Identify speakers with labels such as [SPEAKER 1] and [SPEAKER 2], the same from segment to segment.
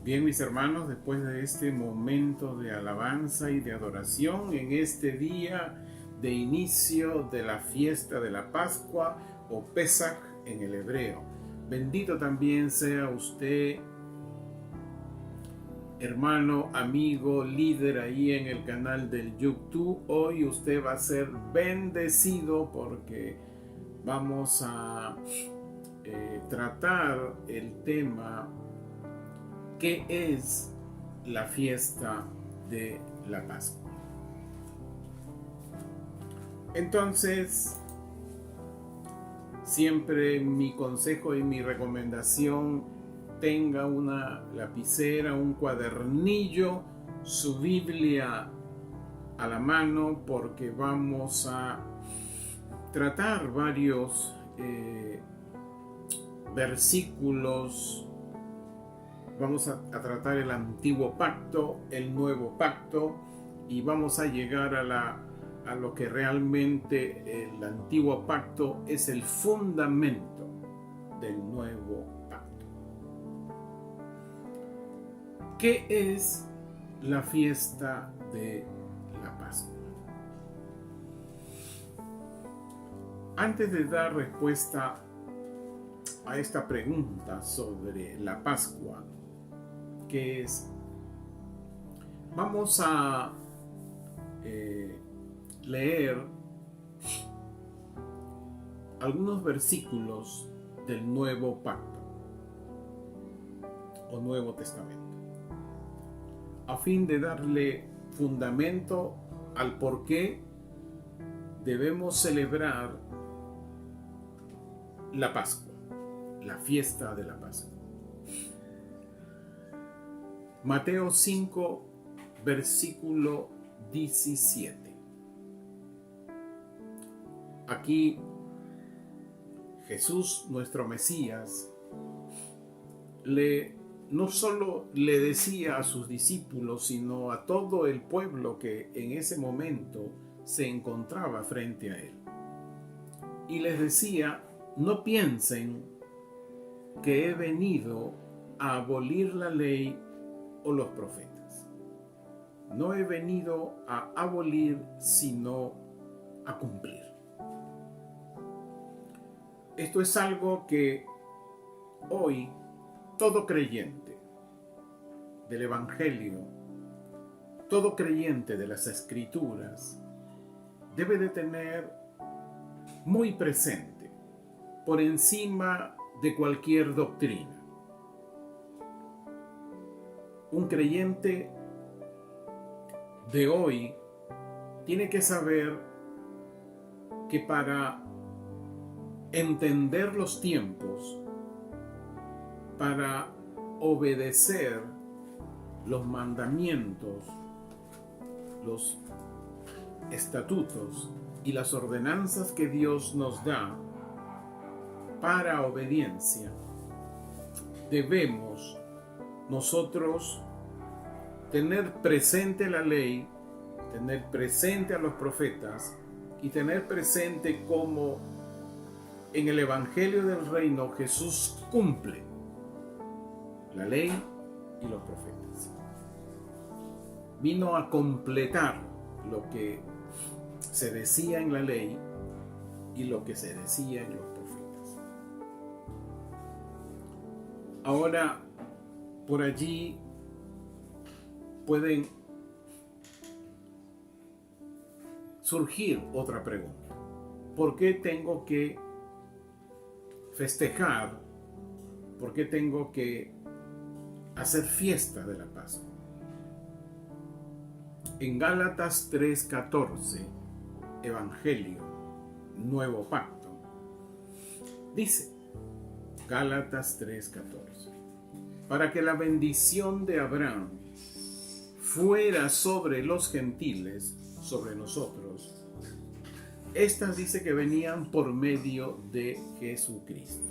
[SPEAKER 1] Bien, mis hermanos, después de este momento de alabanza y de adoración, en este día de inicio de la fiesta de la Pascua o Pesach en el hebreo, bendito también sea usted, hermano, amigo, líder ahí en el canal del YouTube. Hoy usted va a ser bendecido porque vamos a tratar el tema ¿qué es la fiesta de la Pascua? Entonces, siempre mi consejo y mi recomendación, tenga una lapicera, un cuadernillo, su Biblia a la mano, porque vamos a tratar varios versículos. Vamos a tratar el antiguo pacto, el nuevo pacto, y vamos a llegar a lo que realmente el antiguo pacto es el fundamento del nuevo pacto. ¿Qué es la fiesta de la Pascua? Antes de dar respuesta a esta pregunta sobre la Pascua, que es, vamos a leer algunos versículos del Nuevo Pacto o Nuevo Testamento, a fin de darle fundamento al por qué debemos celebrar la Pascua, la fiesta de la Pascua. Mateo 5, versículo 17. Aquí Jesús, nuestro Mesías, no solo le decía a sus discípulos, sino a todo el pueblo que en ese momento se encontraba frente a él. Y les decía, no piensen que he venido a abolir la ley o los profetas. No he venido a abolir, sino a cumplir. Esto es algo que hoy todo creyente del Evangelio, todo creyente de las Escrituras, debe de tener muy presente, por encima de cualquier doctrina. Un creyente de hoy tiene que saber que para entender los tiempos, para obedecer los mandamientos, los estatutos y las ordenanzas que Dios nos da para obediencia, debemos nosotros tener presente la ley, tener presente a los profetas y tener presente cómo en el Evangelio del Reino Jesús cumple la ley y los profetas. Vino a completar lo que se decía en la ley y lo que se decía en los profetas. Ahora, por allí pueden surgir otra pregunta. ¿Por qué tengo que festejar? ¿Por qué tengo que hacer fiesta de la Pascua? En Gálatas 3:14, Evangelio, Nuevo Pacto, dice, Gálatas 3:14, para que la bendición de Abraham fuera sobre los gentiles, sobre nosotros, estas dice que venían por medio de Jesucristo.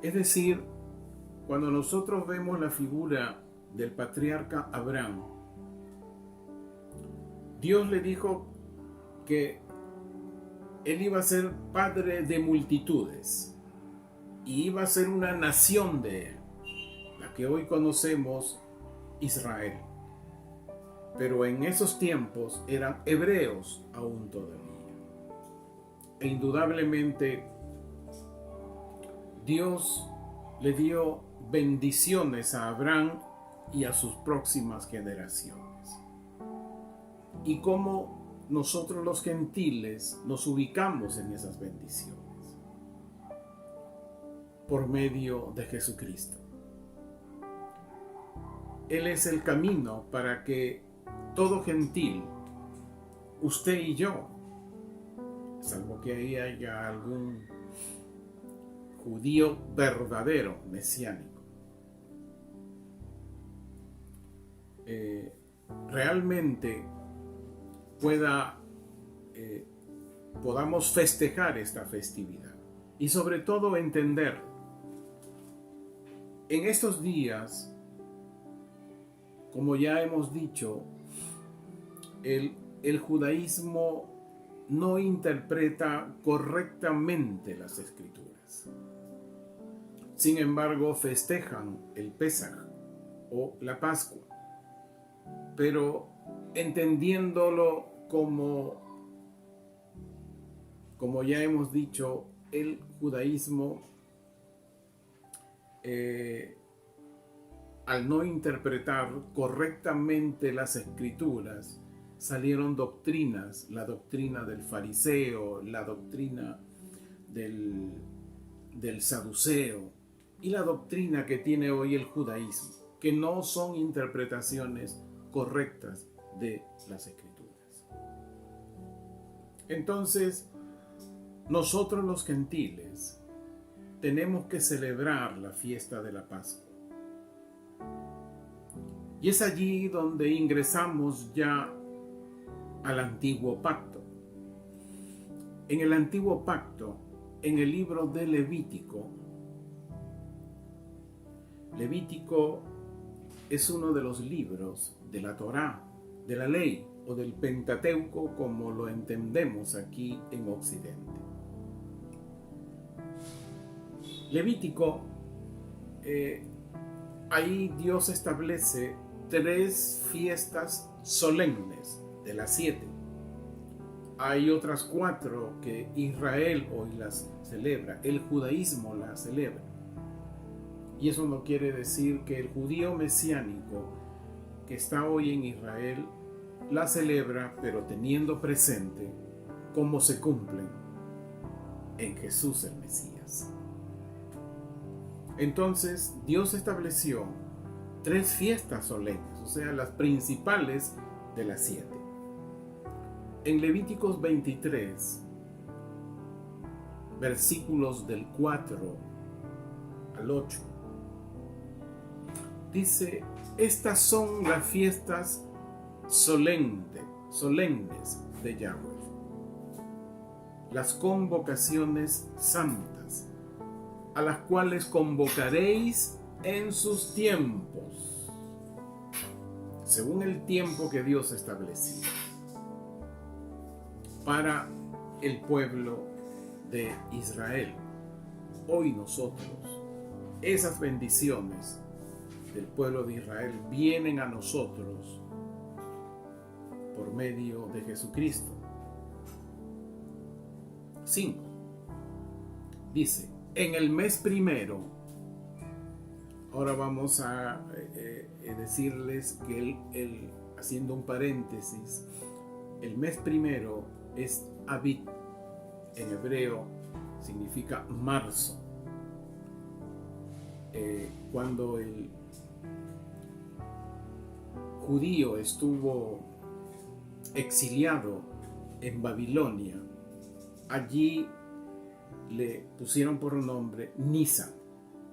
[SPEAKER 1] Es decir, cuando nosotros vemos la figura del patriarca Abraham, Dios le dijo que él iba a ser padre de multitudes y iba a ser una nación de él. la que hoy conocemos Israel. Pero en esos tiempos eran hebreos aún todavía. E indudablemente Dios le dio bendiciones a Abraham y a sus próximas generaciones. Y cómo nosotros los gentiles nos ubicamos en esas bendiciones por medio de Jesucristo. Él es el camino para que todo gentil, usted y yo, salvo que ahí haya algún judío verdadero, mesiánico, realmente podamos festejar esta festividad y sobre todo entender en estos días, como ya hemos dicho, el judaísmo no interpreta correctamente las Escrituras. Sin embargo, festejan el Pesaj o la Pascua, pero entendiéndolo como ya hemos dicho, el judaísmo, al no interpretar correctamente las Escrituras, salieron doctrinas, la doctrina del fariseo, la doctrina del saduceo y la doctrina que tiene hoy el judaísmo, que no son interpretaciones correctas de las Escrituras. Entonces, nosotros los gentiles tenemos que celebrar la fiesta de la Pascua. Y es allí donde ingresamos ya al antiguo pacto. En el antiguo pacto, en el libro de Levítico, Levítico es uno de los libros de la Torá, de la ley o del Pentateuco, como lo entendemos aquí en Occidente. Levítico, ahí Dios establece 3 fiestas solemnes de las 7. Hay otras 4 que Israel hoy las celebra, el judaísmo las celebra. Y eso no quiere decir que el judío mesiánico que está hoy en Israel la celebra, pero teniendo presente cómo se cumplen en Jesús el Mesías. Entonces Dios estableció 3 fiestas solemnes, o sea, las principales de las 7. En Levíticos 23, versículos del 4 al 8, dice: estas son las fiestas solemnes de Yahweh, las convocaciones santas, a las cuales convocaréis en sus tiempos, según el tiempo que Dios estableció para el pueblo de Israel. Hoy nosotros, esas bendiciones del pueblo de Israel vienen a nosotros por medio de Jesucristo. 5. Dice: en el mes primero, ahora vamos a decirles que haciendo un paréntesis, el mes primero es Abib, en hebreo significa marzo. Cuando el judío estuvo exiliado en Babilonia, allí le pusieron por nombre Nisan.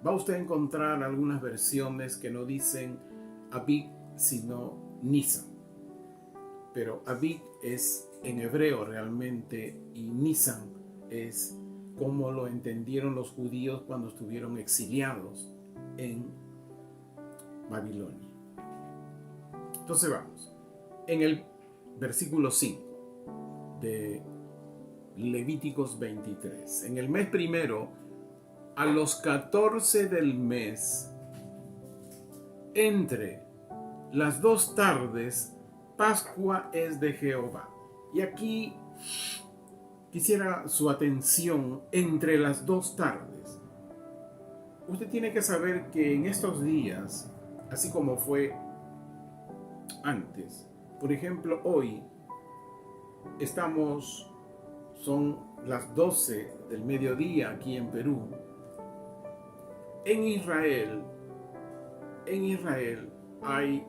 [SPEAKER 1] Va usted a encontrar algunas versiones que no dicen Abib, sino Nisan. Pero Abib es en hebreo realmente, y Nisan es como lo entendieron los judíos cuando estuvieron exiliados en Babilonia. Entonces vamos. En el versículo 5 de Levíticos 23. En el mes primero, a los 14 del mes, entre las dos tardes, Pascua es de Jehová. Y aquí quisiera su atención entre las dos tardes. Usted tiene que saber que en estos días, así como fue antes, por ejemplo, hoy son las 12 del mediodía aquí en Perú. En Israel hay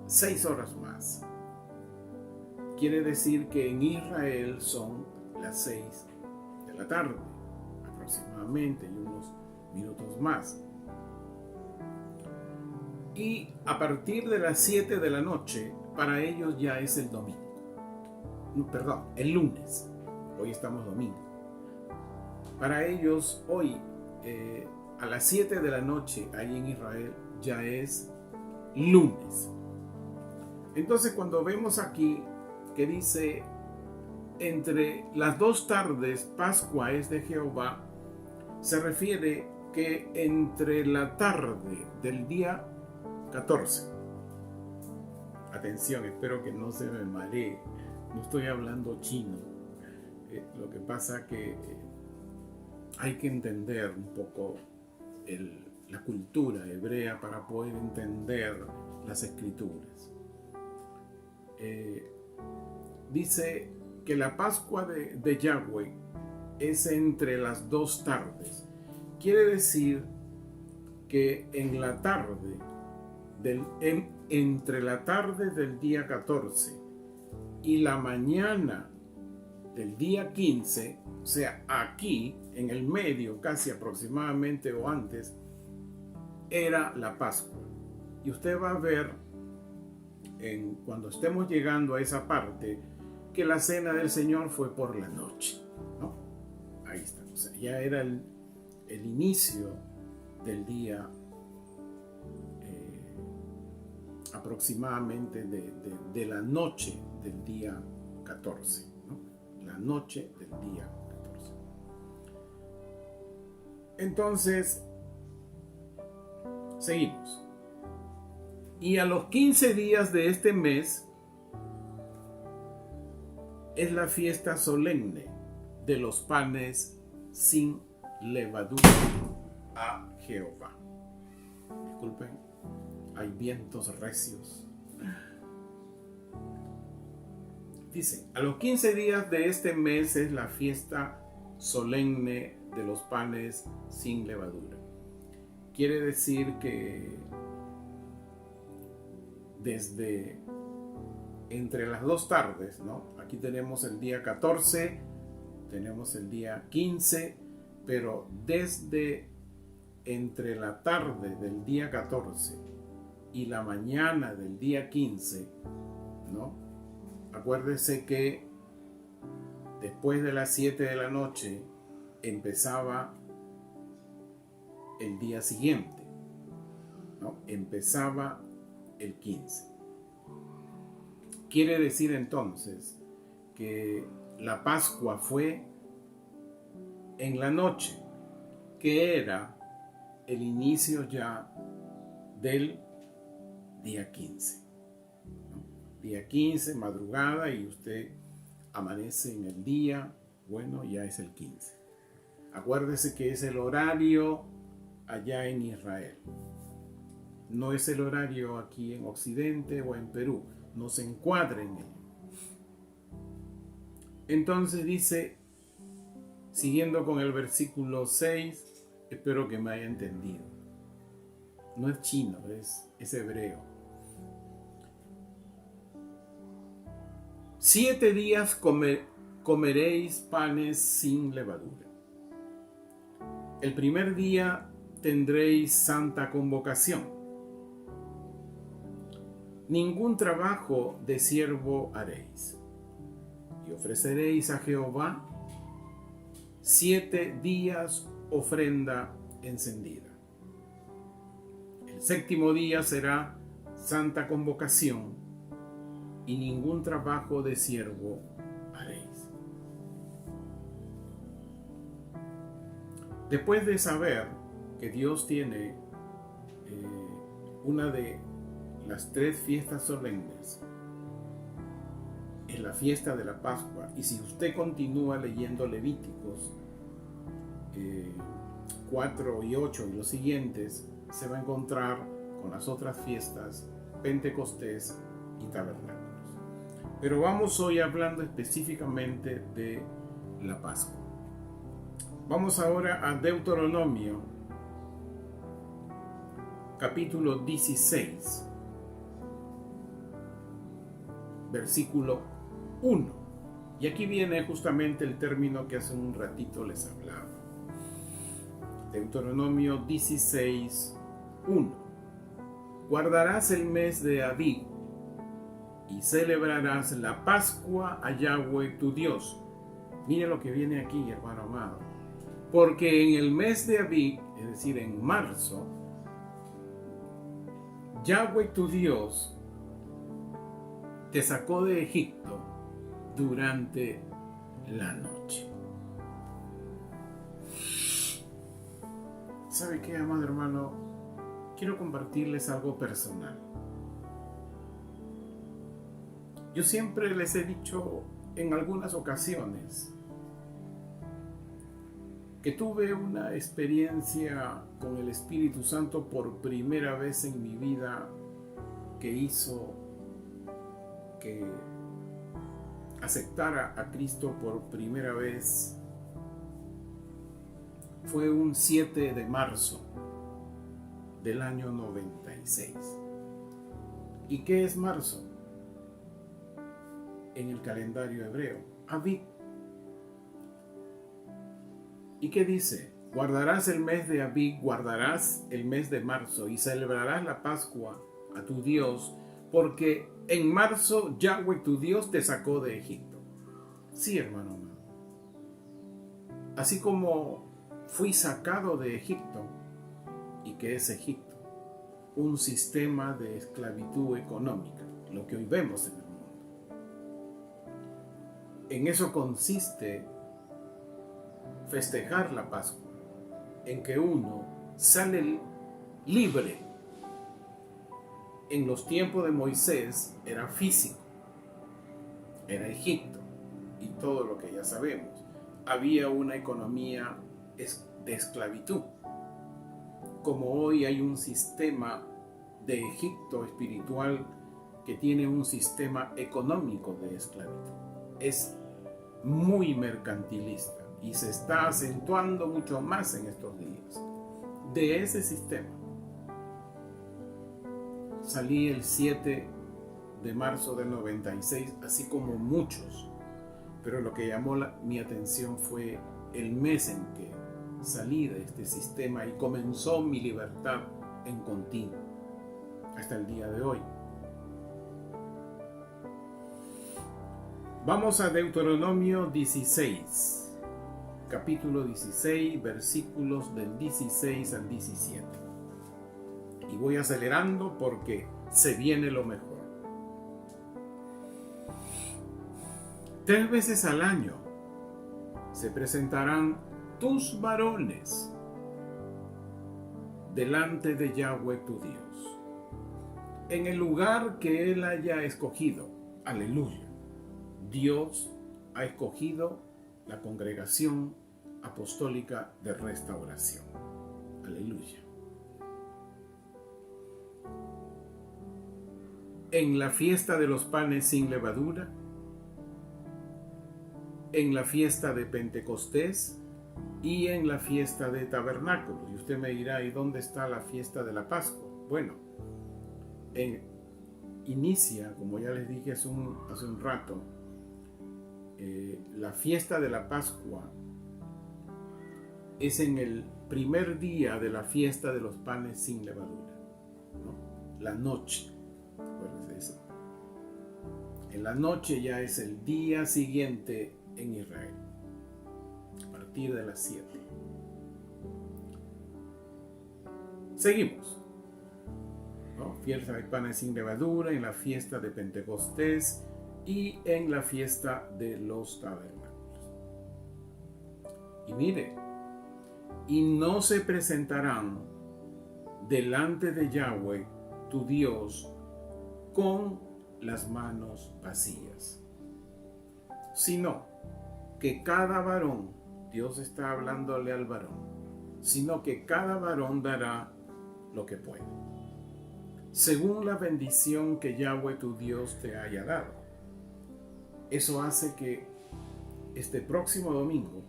[SPEAKER 1] 6 horas más. Quiere decir que en Israel son las 6 de la tarde, aproximadamente, y unos minutos más. Y a partir de las 7 de la noche, para ellos ya es el domingo. Perdón, el lunes. Hoy estamos domingo. Para ellos, hoy, a las 7 de la noche, ahí en Israel, ya es lunes. Entonces, cuando vemos aquí que dice, entre las dos tardes, Pascua es de Jehová, se refiere que entre la tarde del día 14. Atención, espero que no se me maree. No estoy hablando chino. Lo que pasa que hay que entender un poco la cultura hebrea para poder entender las escrituras. Dice que la Pascua de Yahweh es entre las dos tardes. Quiere decir que en la tarde, entre la tarde del día 14 y la mañana del día 15, o sea, aquí en el medio, casi aproximadamente o antes, era la Pascua. Y usted va a ver, cuando estemos llegando a esa parte, que la cena del Señor fue por la noche, ¿no? Ahí está, o sea, ya era el inicio del día, aproximadamente de la noche del día 14, ¿no? La noche del día 14. Entonces, seguimos. Y a los 15 días de este mes es la fiesta solemne de los panes sin levadura a Jehová. Disculpen, hay vientos recios. Dice, a los 15 días de este mes es la fiesta solemne de los panes sin levadura. Quiere decir que desde entre las dos tardes, ¿no? Aquí tenemos el día 14, tenemos el día 15, pero desde entre la tarde del día 14 y la mañana del día 15, ¿no? Acuérdese que después de las 7 de la noche empezaba el día siguiente, ¿no? Empezaba el 15. Quiere decir entonces que la Pascua fue en la noche, que era el inicio ya del día 15. ¿No? Día 15, madrugada, y usted amanece en el día, bueno, ya es el 15. Acuérdese que es el horario allá en Israel. No es el horario aquí en Occidente o en Perú. No se encuadra en él. Entonces dice, siguiendo con el versículo 6, espero que me haya entendido. No es chino, es hebreo. 7 días comeréis panes sin levadura. El primer día tendréis santa convocación. Ningún trabajo de siervo haréis. Y ofreceréis a Jehová 7 días ofrenda encendida. El 7º día será santa convocación y ningún trabajo de siervo haréis. Después de saber que Dios tiene una de las 3 fiestas solemnes es la fiesta de la Pascua. Y si usted continúa leyendo Levíticos 4 y 8 y los siguientes, se va a encontrar con las otras fiestas, Pentecostés y Tabernáculos. Pero vamos hoy hablando específicamente de la Pascua. Vamos ahora a Deuteronomio, capítulo 16, versículo 1. Y aquí viene justamente el término que hace un ratito les hablaba. Deuteronomio 16, 1. Guardarás el mes de Abib y celebrarás la Pascua a Yahweh tu Dios. Mire lo que viene aquí, hermano amado. Porque en el mes de Abib, es decir, en marzo, Yahweh tu Dios te sacó de Egipto durante la noche. ¿Sabe qué, amado hermano? Quiero compartirles algo personal. Yo siempre les he dicho en algunas ocasiones que tuve una experiencia con el Espíritu Santo por primera vez en mi vida que hizo que aceptara a Cristo por primera vez. Fue un 7 de marzo del año 96. ¿Y qué es marzo? En el calendario hebreo, Abib. ¿Y qué dice? Guardarás el mes de Abib, guardarás el mes de marzo y celebrarás la Pascua a tu Dios, porque en marzo Yahweh tu Dios te sacó de Egipto. Sí, hermano. Así como fui sacado de Egipto, ¿y qué es Egipto? Un sistema de esclavitud económica, lo que hoy vemos en el mundo. En eso consiste festejar la Pascua, en que uno sale libre. En los tiempos de Moisés era físico, era Egipto y todo lo que ya sabemos. Había una economía de esclavitud. Como hoy hay un sistema de Egipto espiritual que tiene un sistema económico de esclavitud. Es muy mercantilista y se está acentuando mucho más en estos días. De ese sistema salí el 7 de marzo del 96, así como muchos, pero lo que llamó mi atención fue el mes en que salí de este sistema y comenzó mi libertad en continuo hasta el día de hoy. Vamos a Deuteronomio 16, capítulo 16, versículos del 16 al 17. Y voy acelerando porque se viene lo mejor. 3 veces al año se presentarán tus varones delante de Yahweh tu Dios, en el lugar que Él haya escogido. Aleluya. Dios ha escogido la congregación apostólica de restauración. Aleluya. En la fiesta de los panes sin levadura, en la fiesta de Pentecostés y en la fiesta de Tabernáculos. Y usted me dirá, ¿y dónde está la fiesta de la Pascua? Bueno, inicia, como ya les dije hace un rato, la fiesta de la Pascua es en el primer día de la fiesta de los panes sin levadura, ¿no? La noche, acuérdense de eso. En la noche ya es el día siguiente en Israel, a partir de las 7. Seguimos, ¿no? Fiesta de panes sin levadura, en la fiesta de Pentecostés y en la fiesta de los tabernáculos. Y mire, y no se presentarán delante de Yahweh tu Dios con las manos vacías, sino que cada varón, Dios está hablándole al varón, sino que cada varón dará lo que puede, según la bendición que Yahweh tu Dios te haya dado. Eso hace que este próximo domingo,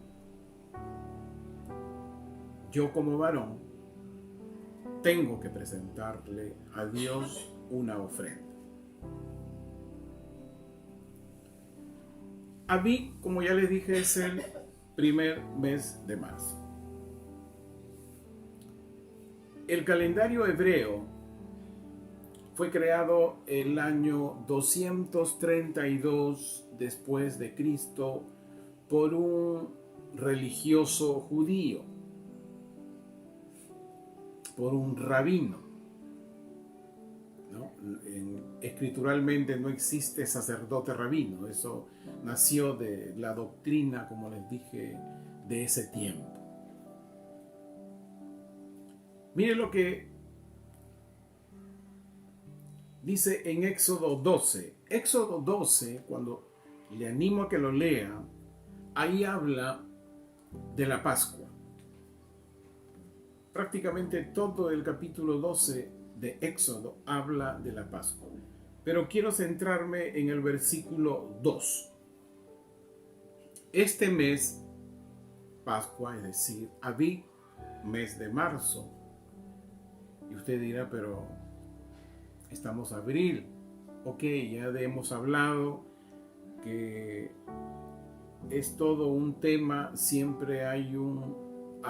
[SPEAKER 1] yo como varón, tengo que presentarle a Dios una ofrenda. Abí, como ya les dije, es el primer mes de marzo. El calendario hebreo fue creado el año 232 después de Cristo por un religioso judío, por un rabino, ¿no? Escrituralmente no existe sacerdote rabino, eso nació de la doctrina, como les dije, de ese tiempo. Mire lo que dice en Éxodo 12. Éxodo 12, cuando le animo a que lo lea, ahí habla de la Pascua. Prácticamente todo el capítulo 12 de Éxodo habla de la Pascua. Pero quiero centrarme en el versículo 2. Este mes, Pascua, es decir, Abí, mes de marzo. Y usted dirá, pero estamos en abril. Ok, ya hemos hablado que es todo un tema, siempre a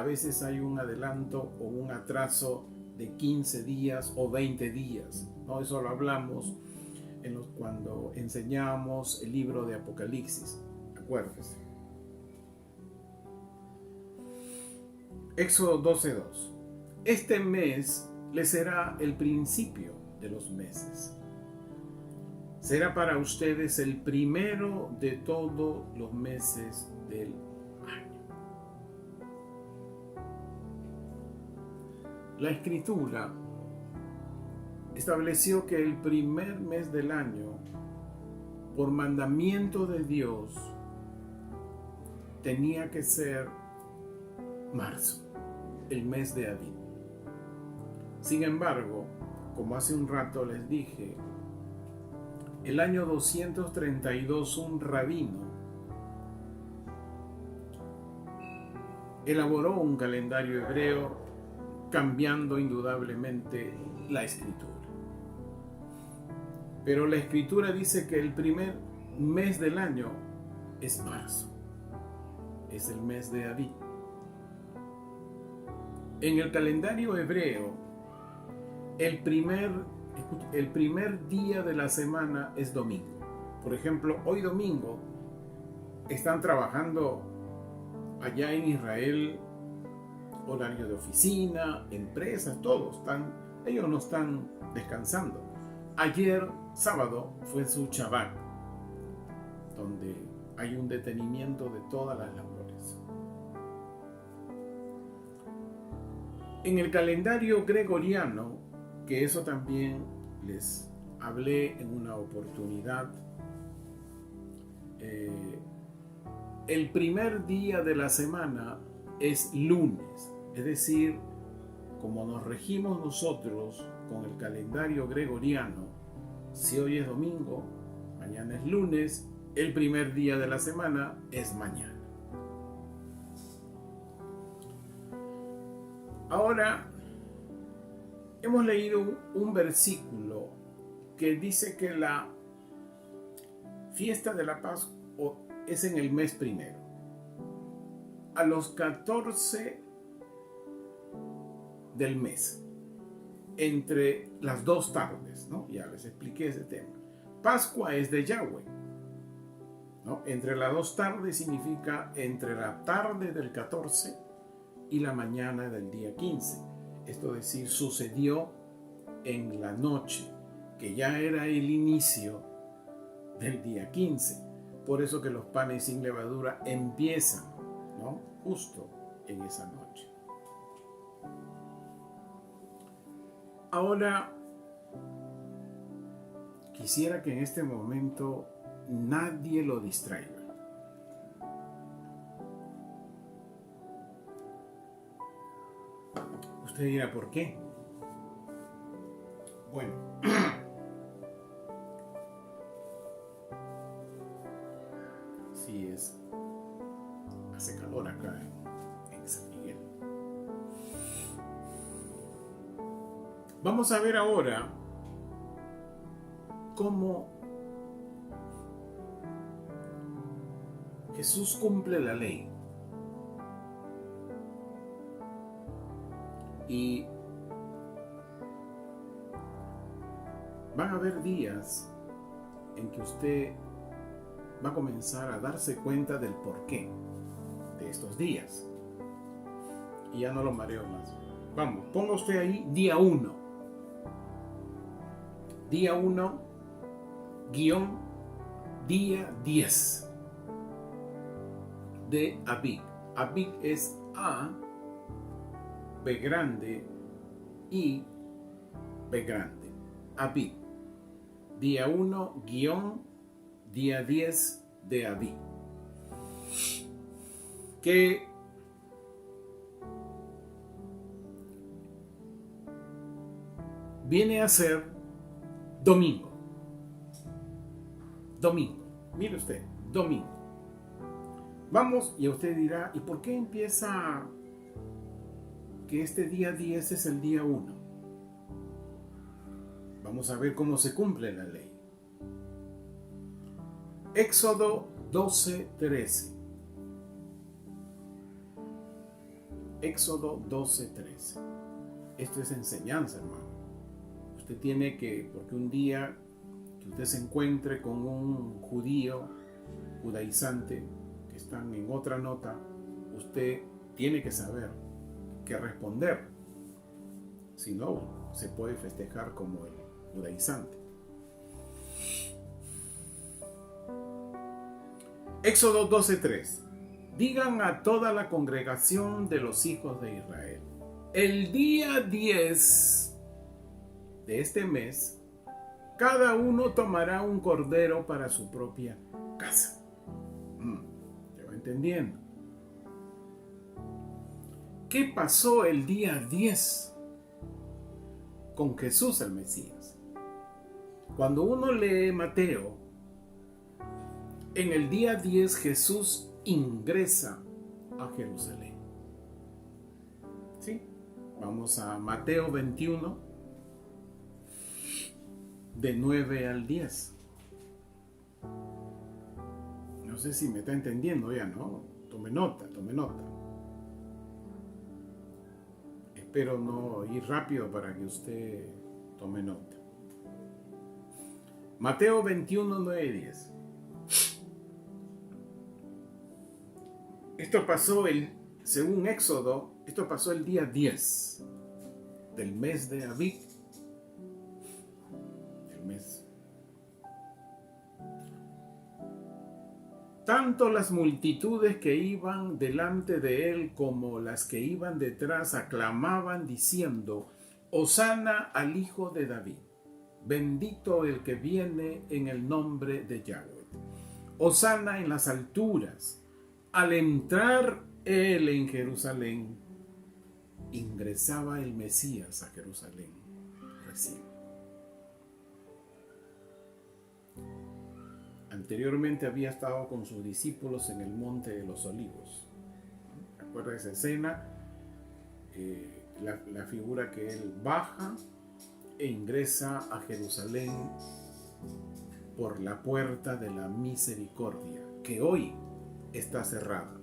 [SPEAKER 1] veces hay un adelanto o un atraso de 15 días o 20 días, ¿no? Eso lo hablamos cuando enseñamos el libro de Apocalipsis, acuérdese. Éxodo 12:2. Este mes le será el principio de los meses. Será para ustedes el primero de todos los meses del año. La Escritura estableció que el primer mes del año, por mandamiento de Dios, tenía que ser marzo, el mes de Abí. Sin embargo, como hace un rato les dije, el año 232 un rabino elaboró un calendario hebreo cambiando indudablemente la escritura. Pero la escritura dice que el primer mes del año es marzo, es el mes de Abí. En el calendario hebreo, el primer día de la semana es domingo. Por ejemplo, hoy domingo están trabajando allá en Israel, horario de oficina, empresas, todos ellos no están descansando. Ayer, sábado, fue su Shabbat, donde hay un detenimiento de todas las labores. En el calendario gregoriano, que eso también les hablé en una oportunidad, el primer día de la semana es lunes, es decir, como nos regimos nosotros con el calendario gregoriano, si hoy es domingo, mañana es lunes, el primer día de la semana es mañana. Ahora, hemos leído un versículo que dice que la fiesta de la Pascua es en el mes primero. A los 14 del mes, entre las dos tardes, ¿no? Ya les expliqué ese tema. Pascua es de Yahweh, ¿no? Entre las dos tardes significa entre la tarde del 14 y la mañana del día 15. Esto es decir, sucedió en la noche, que ya era el inicio del día 15. Por eso que los panes sin levadura empiezan, ¿no? Justo en esa noche. Ahora, quisiera que en este momento nadie lo distraiga. Usted dirá, ¿por qué? Bueno, sí hace calor acá en San Miguel. Vamos a ver ahora cómo Jesús cumple la ley. Y van a haber días en que usted va a comenzar a darse cuenta del porqué de estos días. Y ya no lo mareo más. Vamos, ponga usted ahí día 1. Día 1, guión, día 10 de Abib. Abib es A, B grande, I, B grande. Abib. Día 1, guión, día 10 de Abib. Que viene a ser domingo. Domingo. Mire usted, domingo. Vamos, y usted dirá, ¿y por qué empieza que este día 10 es el día 1? Vamos a ver cómo se cumple la ley. Éxodo 12:13. Éxodo 12:13. Esto es enseñanza, hermano. Usted tiene que, porque un día que usted se encuentre con un judío, judaizante, que están en otra nota, usted tiene que saber qué responder. Si no, se puede festejar como el judaizante. Éxodo 12:3. Digan a toda la congregación de los hijos de Israel: el día 10 de este mes, cada uno tomará un cordero para su propia casa. ¿Ya va entendiendo? ¿Qué pasó el día 10 con Jesús el Mesías? Cuando uno lee Mateo, en el día 10 Jesús ingresa a Jerusalén. ¿Sí? Vamos a Mateo 21, de 9 al 10. No sé si me está entendiendo ya, ¿no? Tome nota, tome nota. Espero no ir rápido para que usted tome nota. Mateo 21, 9 y 10. Esto pasó según Éxodo, esto pasó el día 10 del mes de Abib. El mes. Tanto las multitudes que iban delante de él como las que iban detrás aclamaban diciendo: Hosana al Hijo de David. Bendito el que viene en el nombre de Yahweh. Hosana en las alturas. Al entrar él en Jerusalén, ingresaba el Mesías a Jerusalén recién. Anteriormente había estado con sus discípulos en el Monte de los Olivos. ¿Recuerda esa escena? La figura que él baja e ingresa a Jerusalén por la puerta de la misericordia, que hoy está cerrada.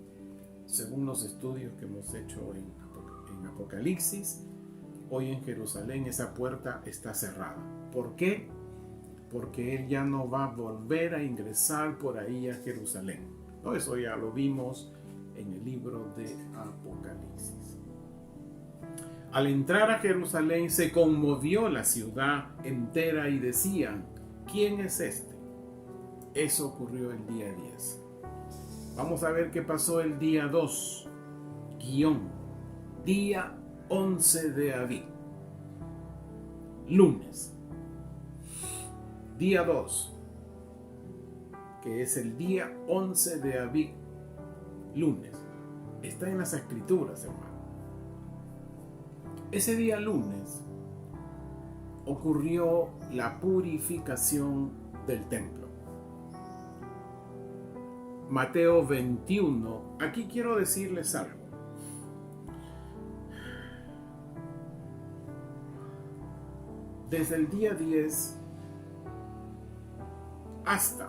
[SPEAKER 1] Según los estudios que hemos hecho en Apocalipsis, hoy en Jerusalén esa puerta está cerrada. ¿Por qué? Porque él ya no va a volver a ingresar por ahí a Jerusalén. ¿No? Eso ya lo vimos en el libro de Apocalipsis. Al entrar a Jerusalén se conmovió la ciudad entera y decían: ¿quién es este? Eso ocurrió el día 10. Vamos a ver qué pasó el día 2, día 11 de Abib, lunes. Día 2, que es el día 11 de Abib, lunes. Está en las Escrituras, hermano. Ese día lunes ocurrió la purificación del templo. Mateo 21, aquí quiero decirles algo. Desde el día 10 hasta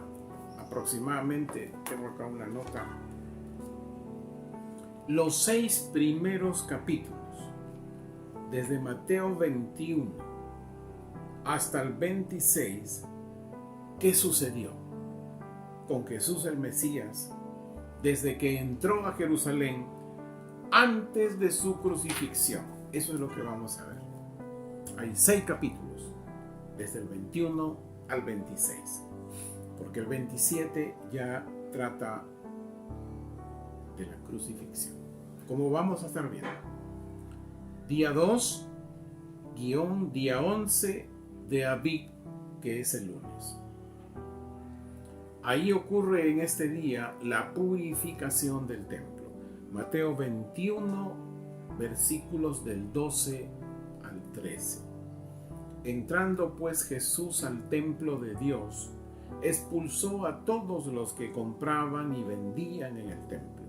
[SPEAKER 1] aproximadamente, tengo acá una nota, los 6 primeros capítulos, desde Mateo 21 hasta el 26, ¿qué sucedió con Jesús el Mesías desde que entró a Jerusalén antes de su crucifixión? Eso es lo que vamos a ver. Hay 6 capítulos, desde el 21 al 26, porque el 27 ya trata de la crucifixión. Como vamos a estar viendo, día 2, día 11 de Abib, que es el lunes. Ahí ocurre en este día la purificación del templo. Mateo 21, versículos del 12 al 13. Entrando pues Jesús al templo de Dios, expulsó a todos los que compraban y vendían en el templo.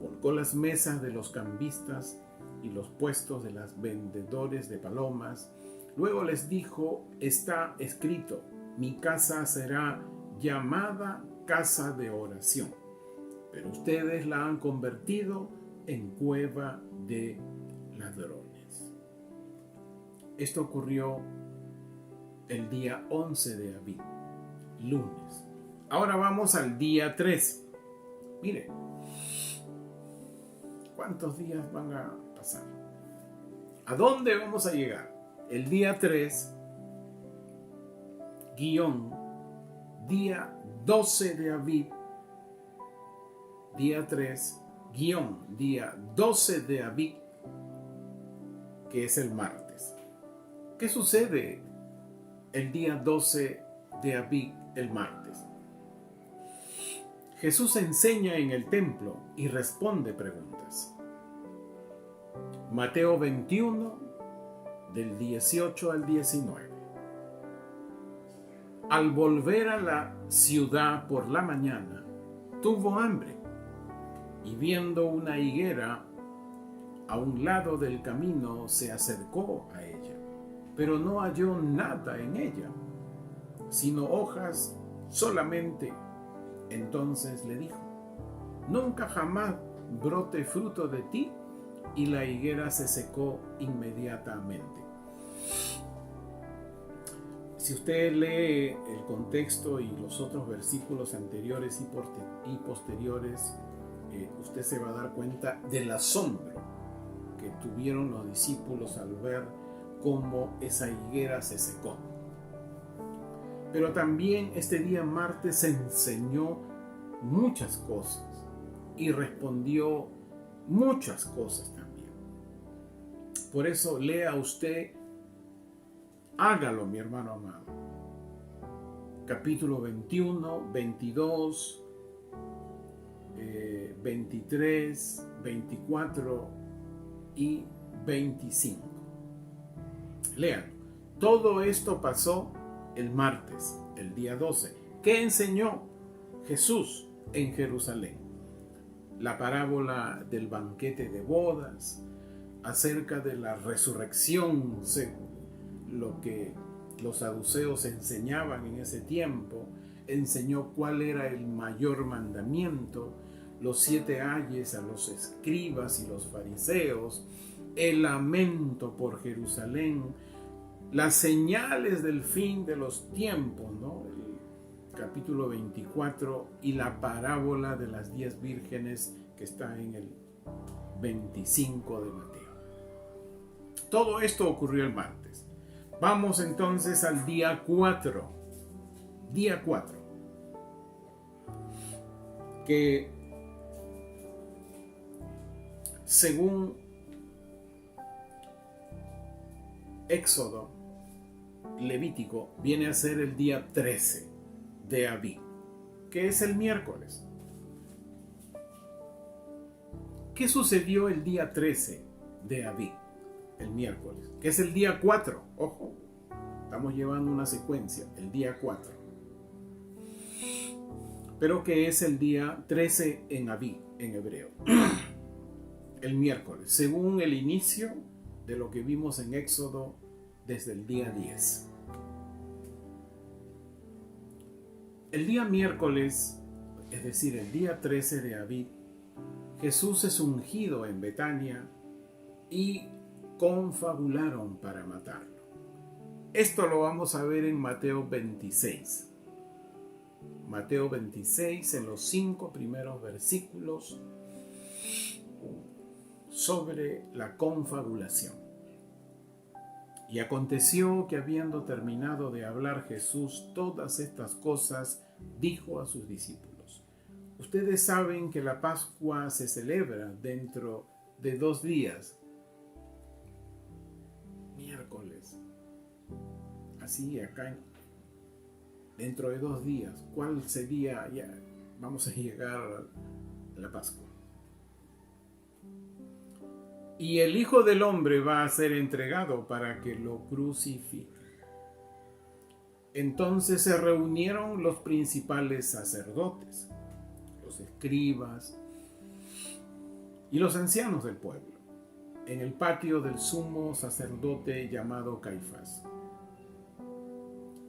[SPEAKER 1] Volcó las mesas de los cambistas y los puestos de los vendedores de palomas. Luego les dijo: está escrito, mi casa será llamada casa de oración, pero ustedes la han convertido en cueva de ladrones. Esto ocurrió el día 11 de Abib, lunes. Ahora vamos al día 3. Mire, ¿cuántos días van a pasar? ¿A dónde vamos a llegar? El día 3, día 12 de Abib, día 3, día 12 de Abib, que es el martes. ¿Qué sucede el día 12 de Abib, el martes? Jesús enseña en el templo y responde preguntas. Mateo 21, del 18 al 19. Al volver a la ciudad por la mañana, tuvo hambre, y viendo una higuera a un lado del camino, se acercó a ella, pero no halló nada en ella, sino hojas solamente. Entonces le dijo: nunca jamás brote fruto de ti. Y la higuera se secó inmediatamente. Si usted lee el contexto y los otros versículos anteriores y posteriores, usted se va a dar cuenta del asombro que tuvieron los discípulos al ver cómo esa higuera se secó. Pero también este día martes se enseñó muchas cosas y respondió muchas cosas también. Por eso lea usted, hágalo, mi hermano amado. Capítulo 21, 22, 23, 24 y 25. Lean. Todo esto pasó el martes, el día 12. ¿Qué enseñó Jesús en Jerusalén? La parábola del banquete de bodas, acerca de la resurrección, según lo que los saduceos enseñaban en ese tiempo. Enseñó cuál era el mayor mandamiento, los 7 ayes a los escribas y los fariseos, el lamento por Jerusalén, las señales del fin de los tiempos, ¿no? El capítulo 24 y la parábola de las 10 vírgenes que está en el 25 de Mateo. Todo esto ocurrió el martes. Vamos entonces al día 4. Día 4. Que según Éxodo, Levítico viene a ser el día 13 de Abib, que es el miércoles. ¿Qué sucedió el día 13 de Abib, el miércoles? Que es el día 4, ojo, estamos llevando una secuencia, el día 4. Pero que es el día 13 en Abib, en hebreo. El miércoles, según el inicio de lo que vimos en Éxodo desde el día 10. El día miércoles, es decir, el día 13 de Abib, Jesús es ungido en Betania y confabularon para matarlo. Esto lo vamos a ver en Mateo 26. Mateo 26, en los 5 primeros versículos, sobre la confabulación. Y aconteció que habiendo terminado de hablar Jesús todas estas cosas, dijo a sus discípulos: ustedes saben que la Pascua se celebra dentro de 2 días, miércoles. Así acá, dentro de 2 días, ¿cuál sería? Ya vamos a llegar a la Pascua. Y el Hijo del Hombre va a ser entregado para que lo crucifiquen. Entonces se reunieron los principales sacerdotes, los escribas y los ancianos del pueblo, en el patio del sumo sacerdote llamado Caifás.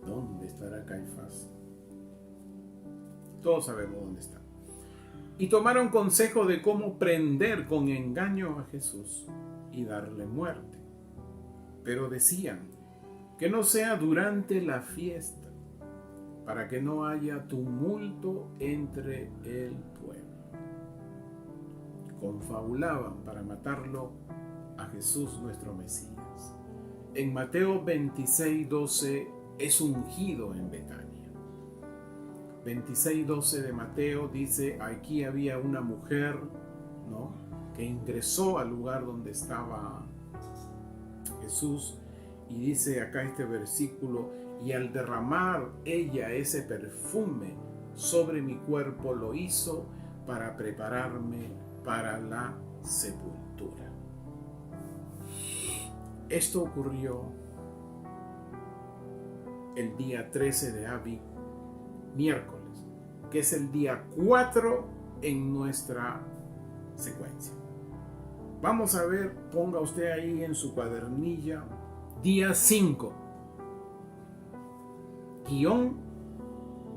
[SPEAKER 1] ¿Dónde estará Caifás? Todos sabemos dónde está. Y tomaron consejo de cómo prender con engaño a Jesús y darle muerte. Pero decían que no sea durante la fiesta, para que no haya tumulto entre el pueblo. Confabulaban para matarlo a Jesús nuestro Mesías. En Mateo 26:12 es ungido en Betania. 26:12 de Mateo dice: aquí había una mujer, ¿no?, que ingresó al lugar donde estaba Jesús, y dice acá este versículo: y al derramar ella ese perfume sobre mi cuerpo, lo hizo para prepararme para la sepultura. Esto ocurrió el día 13 de Abib, miércoles, que es el día 4 en nuestra secuencia. Vamos a ver, ponga usted ahí en su cuadernilla, día 5, guión,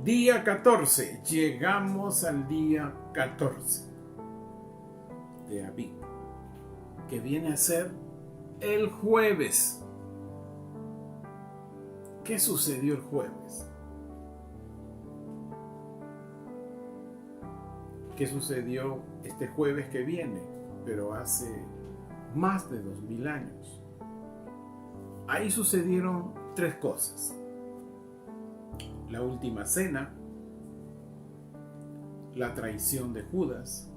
[SPEAKER 1] día 14. Llegamos al día 14 de Abib, que viene a ser el jueves. ¿Qué sucedió el jueves? ¿Qué sucedió este jueves que viene? Pero hace más de 2000 años. Ahí sucedieron 3 cosas: la última cena, la traición de Judas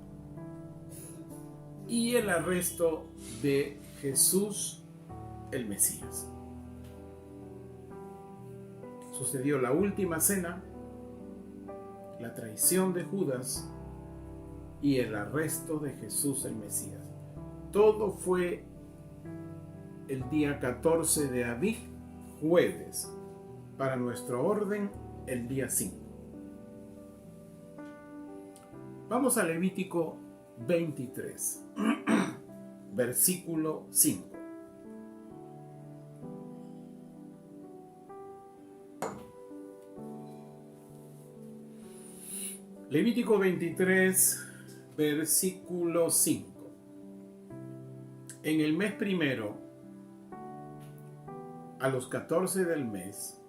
[SPEAKER 1] y el arresto de Jesús el Mesías. Sucedió la última cena, la traición de Judas y el arresto de Jesús el Mesías. Todo fue el día 14 de Abib, jueves. Para nuestro orden, el día 5. Vamos a Levítico 23, versículo 5. Levítico 23, versículo 5. En el mes primero, a los 14 del mes,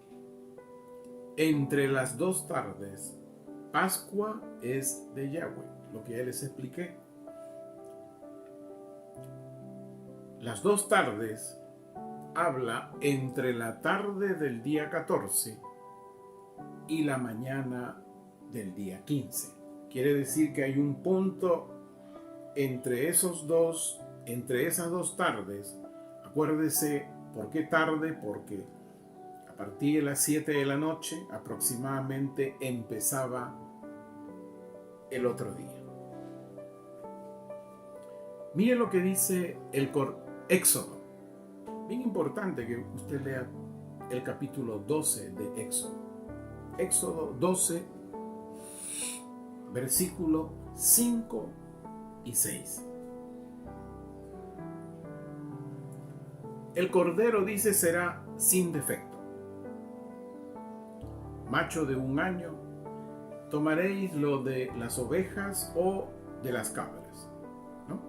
[SPEAKER 1] entre las 2 tardes, Pascua es de Yahweh, lo que ya les expliqué. Las 2 tardes habla entre la tarde del día 14 y la mañana del día 15. Quiere decir que hay un punto entre esas dos tardes. Acuérdese, ¿por qué tarde? Porque partir de las 7 de la noche aproximadamente empezaba el otro día. Mire lo que dice el Éxodo. Bien importante que usted lea el capítulo 12 de Éxodo. Éxodo 12, versículo 5 y 6. El cordero, dice, será sin defecto, macho de 1 año. Tomaréis lo de las ovejas o de las cabras, ¿no?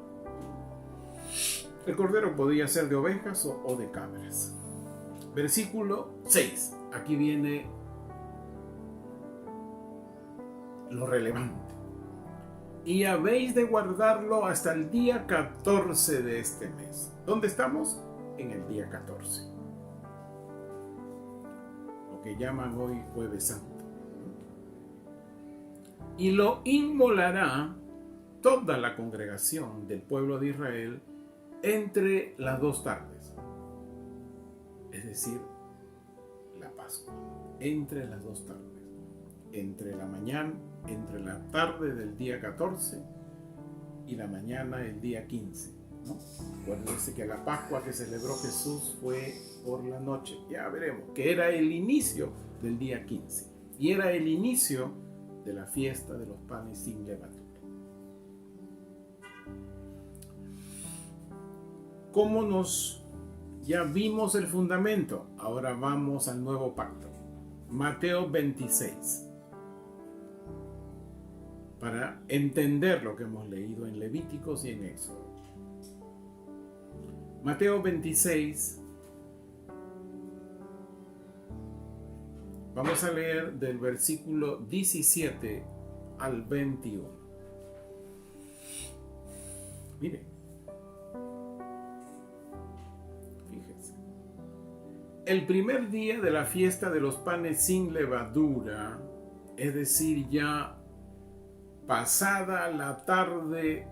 [SPEAKER 1] El cordero podía ser de ovejas o de cabras. Versículo 6. Aquí viene lo relevante. Y habéis de guardarlo hasta el día 14 de este mes. ¿Dónde estamos? En el día 14. Lo que llaman hoy Jueves Santo. Y lo inmolará toda la congregación del pueblo de Israel entre las 2 tardes. Es decir, la Pascua. Entre las 2 tardes. Entre la mañana, entre la tarde del día 14 y la mañana del día 15, ¿no? Acuérdense que la Pascua que celebró Jesús fue por la noche. Ya veremos que era el inicio del día 15 y era el inicio de la fiesta de los panes sin levadura. Ya vimos el fundamento, ahora vamos al nuevo pacto. Mateo 26. Para entender lo que hemos leído en Levíticos y en Éxodo. Mateo 26. Vamos a leer del versículo 17 al 21. Mire. Fíjense. El primer día de la fiesta de los panes sin levadura, es decir, ya pasada la tarde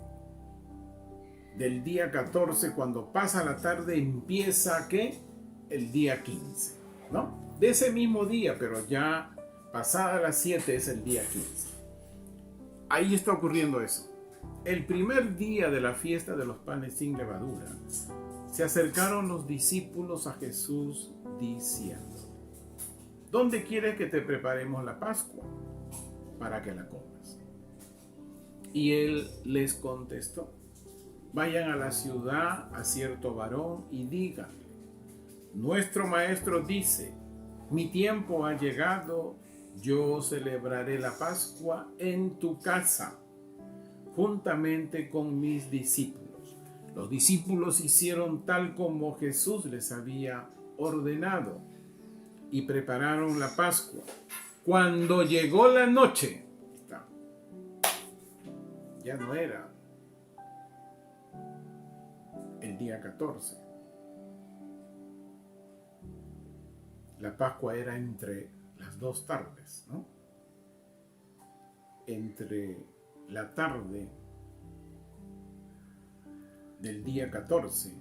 [SPEAKER 1] del día 14, cuando pasa la tarde empieza, ¿qué? El día 15, ¿no? De ese mismo día, pero ya pasada las 7 es el día 15. Ahí está ocurriendo eso. El primer día de la fiesta de los panes sin levadura, se acercaron los discípulos a Jesús diciendo: ¿dónde quieres que te preparemos la Pascua para que la comas? Y él les contestó: vayan a la ciudad a cierto varón y díganle: nuestro maestro dice, mi tiempo ha llegado, yo celebraré la Pascua en tu casa, juntamente con mis discípulos. Los discípulos hicieron tal como Jesús les había ordenado y prepararon la Pascua. Cuando llegó la noche, ya no era el día 14. La Pascua era entre las 2 tardes, ¿no? Entre la tarde del día 14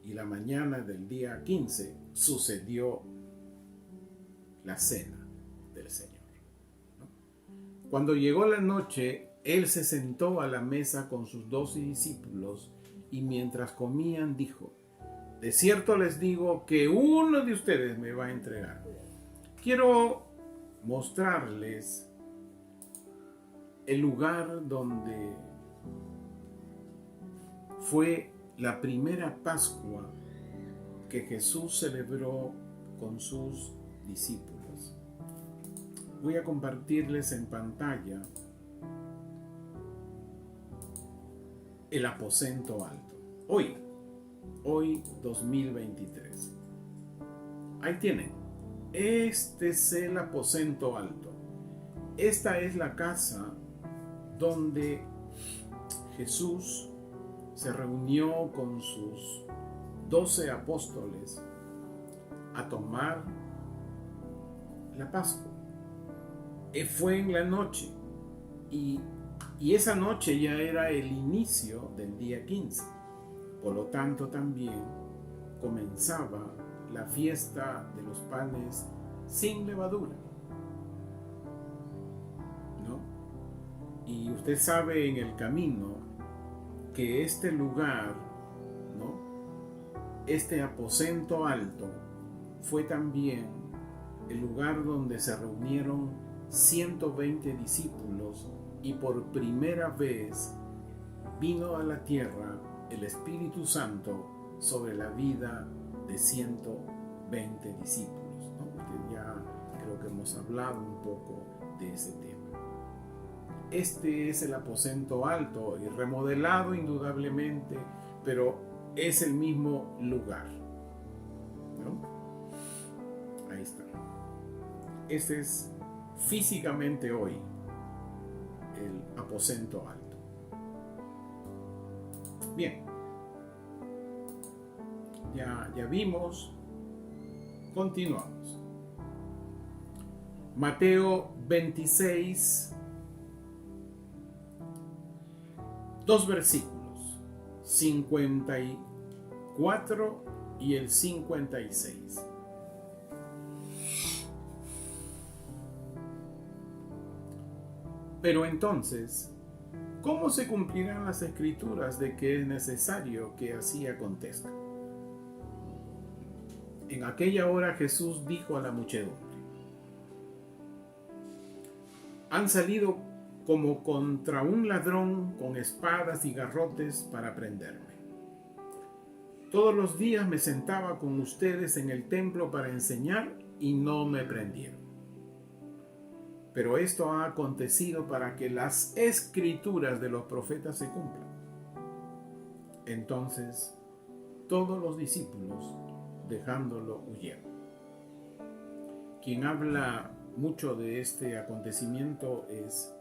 [SPEAKER 1] y la mañana del día 15 sucedió la cena del Señor, ¿no? Cuando llegó la noche, él se sentó a la mesa con sus 12 discípulos y mientras comían dijo: de cierto les digo que uno de ustedes me va a entregar. Quiero mostrarles el lugar donde fue la primera Pascua que Jesús celebró con sus discípulos. Voy a compartirles en pantalla el aposento alto. Hoy 2023. Ahí tienen. Este es el aposento alto. Esta es la casa donde Jesús se reunió con sus 12 apóstoles a tomar la Pascua. Fue en la noche y esa noche ya era el inicio del día 15. Por lo tanto, también comenzaba la fiesta de los panes sin levadura, ¿no? Y usted sabe en el camino que este lugar, ¿no?, este aposento alto, fue también el lugar donde se reunieron 120 discípulos y por primera vez vino a la tierra el Espíritu Santo sobre la vida de 120 discípulos, ¿no? Porque ya creo que hemos hablado un poco de ese tema. Este es el aposento alto y remodelado indudablemente, pero es el mismo lugar, ¿no? Ahí está. Este es físicamente hoy el aposento alto. Bien, ya vimos. Continuamos. Mateo 26, dos versículos, 54 y el 56. Pero entonces, ¿cómo se cumplirán las escrituras de que es necesario que así acontezca? En aquella hora Jesús dijo a la muchedumbre: han salido como contra un ladrón con espadas y garrotes para prenderme. Todos los días me sentaba con ustedes en el templo para enseñar y no me prendieron. Pero esto ha acontecido para que las escrituras de los profetas se cumplan. Entonces, todos los discípulos, dejándolo, huyeron. Quien habla mucho de este acontecimiento es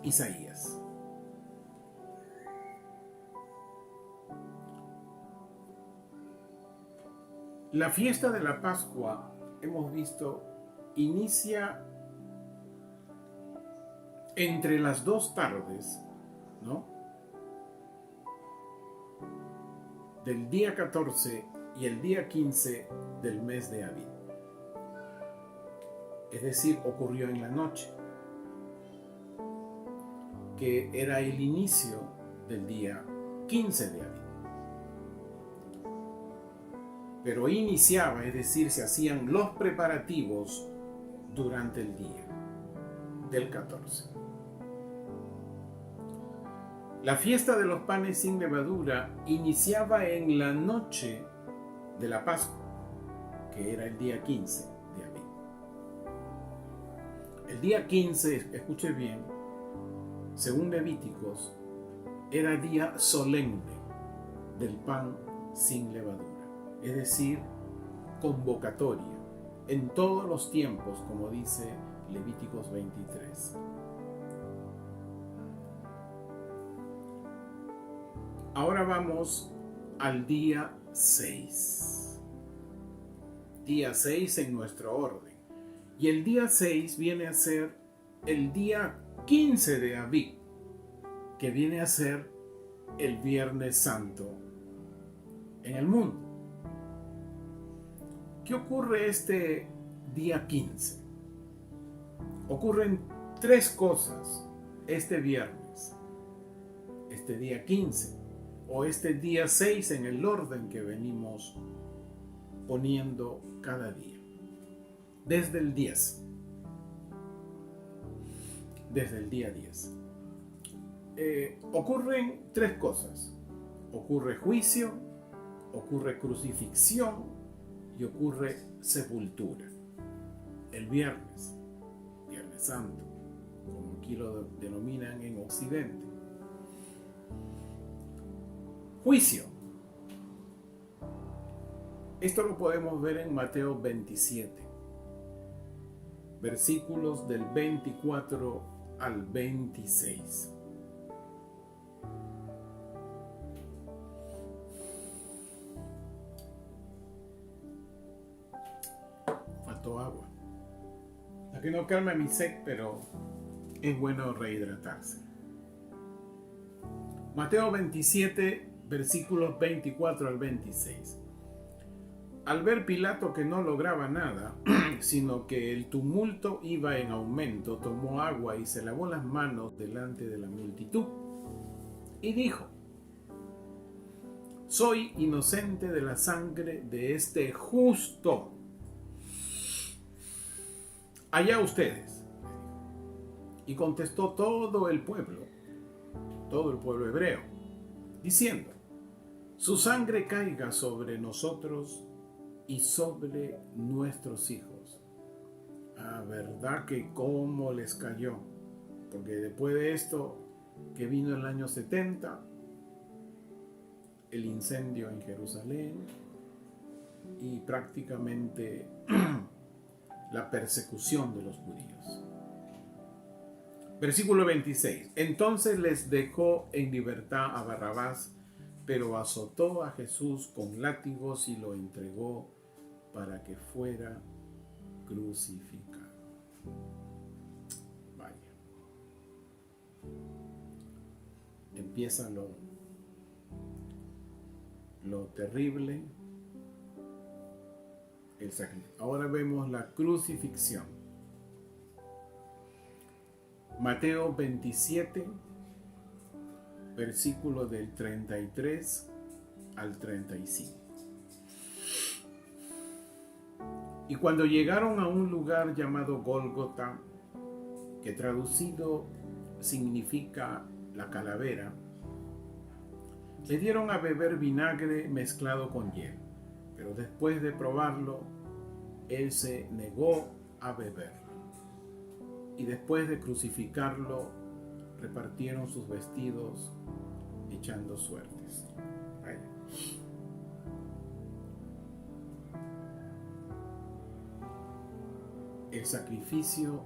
[SPEAKER 1] Isaías. La fiesta de la Pascua, hemos visto, inicia entre las dos tardes, ¿no?, del día 14 y el día 15 del mes de Abib. Es decir, ocurrió en la noche, que era el inicio del día 15 de Abib. Pero iniciaba, es decir, se hacían los preparativos durante el día del 14. La fiesta de los panes sin levadura iniciaba en la noche de la Pascua, que era el día 15 de Abib. El día 15, escuche bien, según Levíticos, era día solemne del pan sin levadura. Es decir, convocatoria en todos los tiempos, como dice Levíticos 23. Ahora vamos al día 6. Día 6 en nuestro orden. Y el día 6 viene a ser el día 15 de Abib, que viene a ser el Viernes Santo en el mundo. ¿Qué ocurre este día 15? Ocurren tres cosas este viernes, este día 15, o este día 6 en el orden que venimos poniendo cada día. Desde el 10. Desde el día 10. Ocurren tres cosas. Ocurre juicio, ocurre crucifixión y ocurre sepultura. El viernes, Viernes Santo, como aquí lo denominan en Occidente. Juicio. Esto lo podemos ver en Mateo 27, versículos del 24 al 26. Faltó agua. La que no calma mi sed, pero es bueno rehidratarse. Mateo 27, versículos 24 al 26. Al ver Pilato que no lograba nada, sino que el tumulto iba en aumento, tomó agua y se lavó las manos delante de la multitud y dijo: soy inocente de la sangre de este justo. Allá ustedes. Y contestó todo el pueblo hebreo, diciendo: su sangre caiga sobre nosotros y sobre nuestros hijos. Verdad que cómo les cayó, porque después de esto, que vino el año 70, el incendio en Jerusalén y prácticamente la persecución de los judíos. Versículo 26. Entonces les dejó en libertad a Barrabás, pero azotó a Jesús con látigos y lo entregó para que fuera crucificado. Vaya. Empieza lo terrible, el sacrificio. Ahora vemos la crucifixión. Mateo 27, versículo del 33 al 35. Y cuando llegaron a un lugar llamado Gólgota, que traducido significa la calavera, le dieron a beber vinagre mezclado con hiel, pero después de probarlo, él se negó a beberlo. Y después de crucificarlo, repartieron sus vestidos echando suertes. Vaya. El sacrificio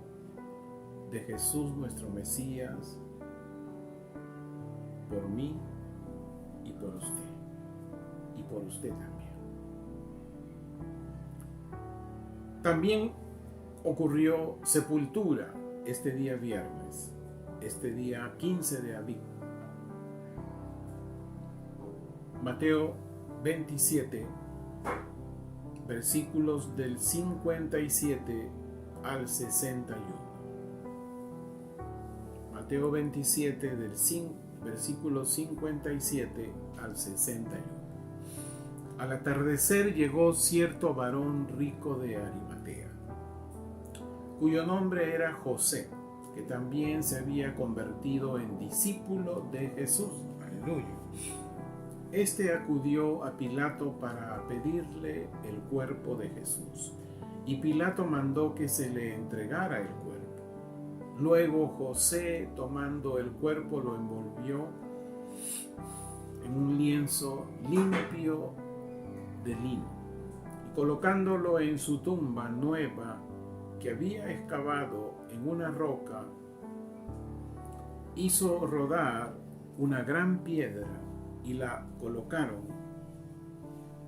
[SPEAKER 1] de Jesús, nuestro Mesías, por mí y por usted, y por usted también. También ocurrió sepultura este día viernes, este día 15 de Abib. Mateo 27, versículos del 57 al 61. Mateo 27, versículos 57 al 61. Al atardecer llegó cierto varón rico de Arimatea, cuyo nombre era José, que también se había convertido en discípulo de Jesús. Aleluya. Este acudió a Pilato para pedirle el cuerpo de Jesús, y Pilato mandó que se le entregara el cuerpo. Luego José, tomando el cuerpo, lo envolvió en un lienzo limpio de lino, y colocándolo en su tumba nueva que había excavado en una roca, hizo rodar una gran piedra y la colocaron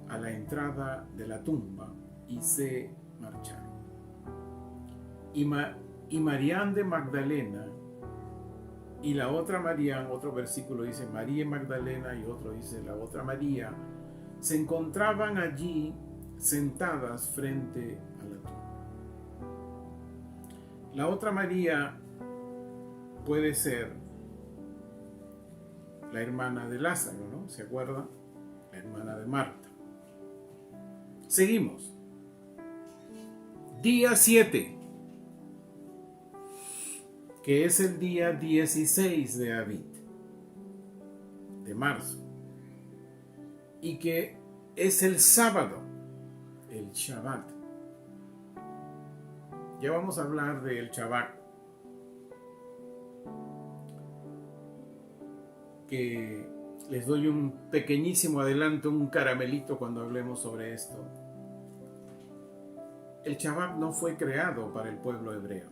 [SPEAKER 1] a la entrada de la tumba y se marcharon. Y María de Magdalena y la otra María, otro versículo dice María Magdalena y otro dice la otra María, se encontraban allí sentadas frente a la tumba. La otra María puede ser la hermana de Lázaro, ¿no? ¿Se acuerdan? La hermana de Marta. Seguimos. Día 7, que es el día 16 de Abib, de marzo, y que es el sábado, el Shabbat. Ya vamos a hablar del Shabbat, que les doy un pequeñísimo adelanto, un caramelito cuando hablemos sobre esto. El Shabbat no fue creado para el pueblo hebreo.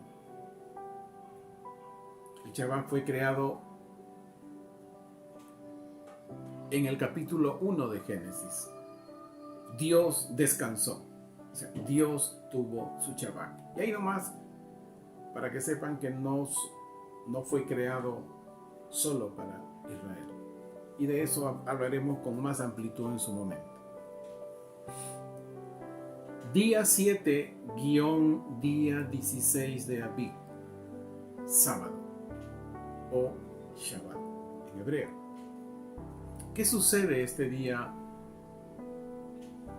[SPEAKER 1] El Shabbat fue creado en el capítulo 1 de Génesis. Dios descansó. O sea, Dios tuvo su Shabbat. Y ahí nomás, para que sepan que no fue creado solo para Israel. y de eso hablaremos con más amplitud en su momento. Día 7-día 16 de Abib, sábado o Shabbat en hebreo. ¿Qué sucede este día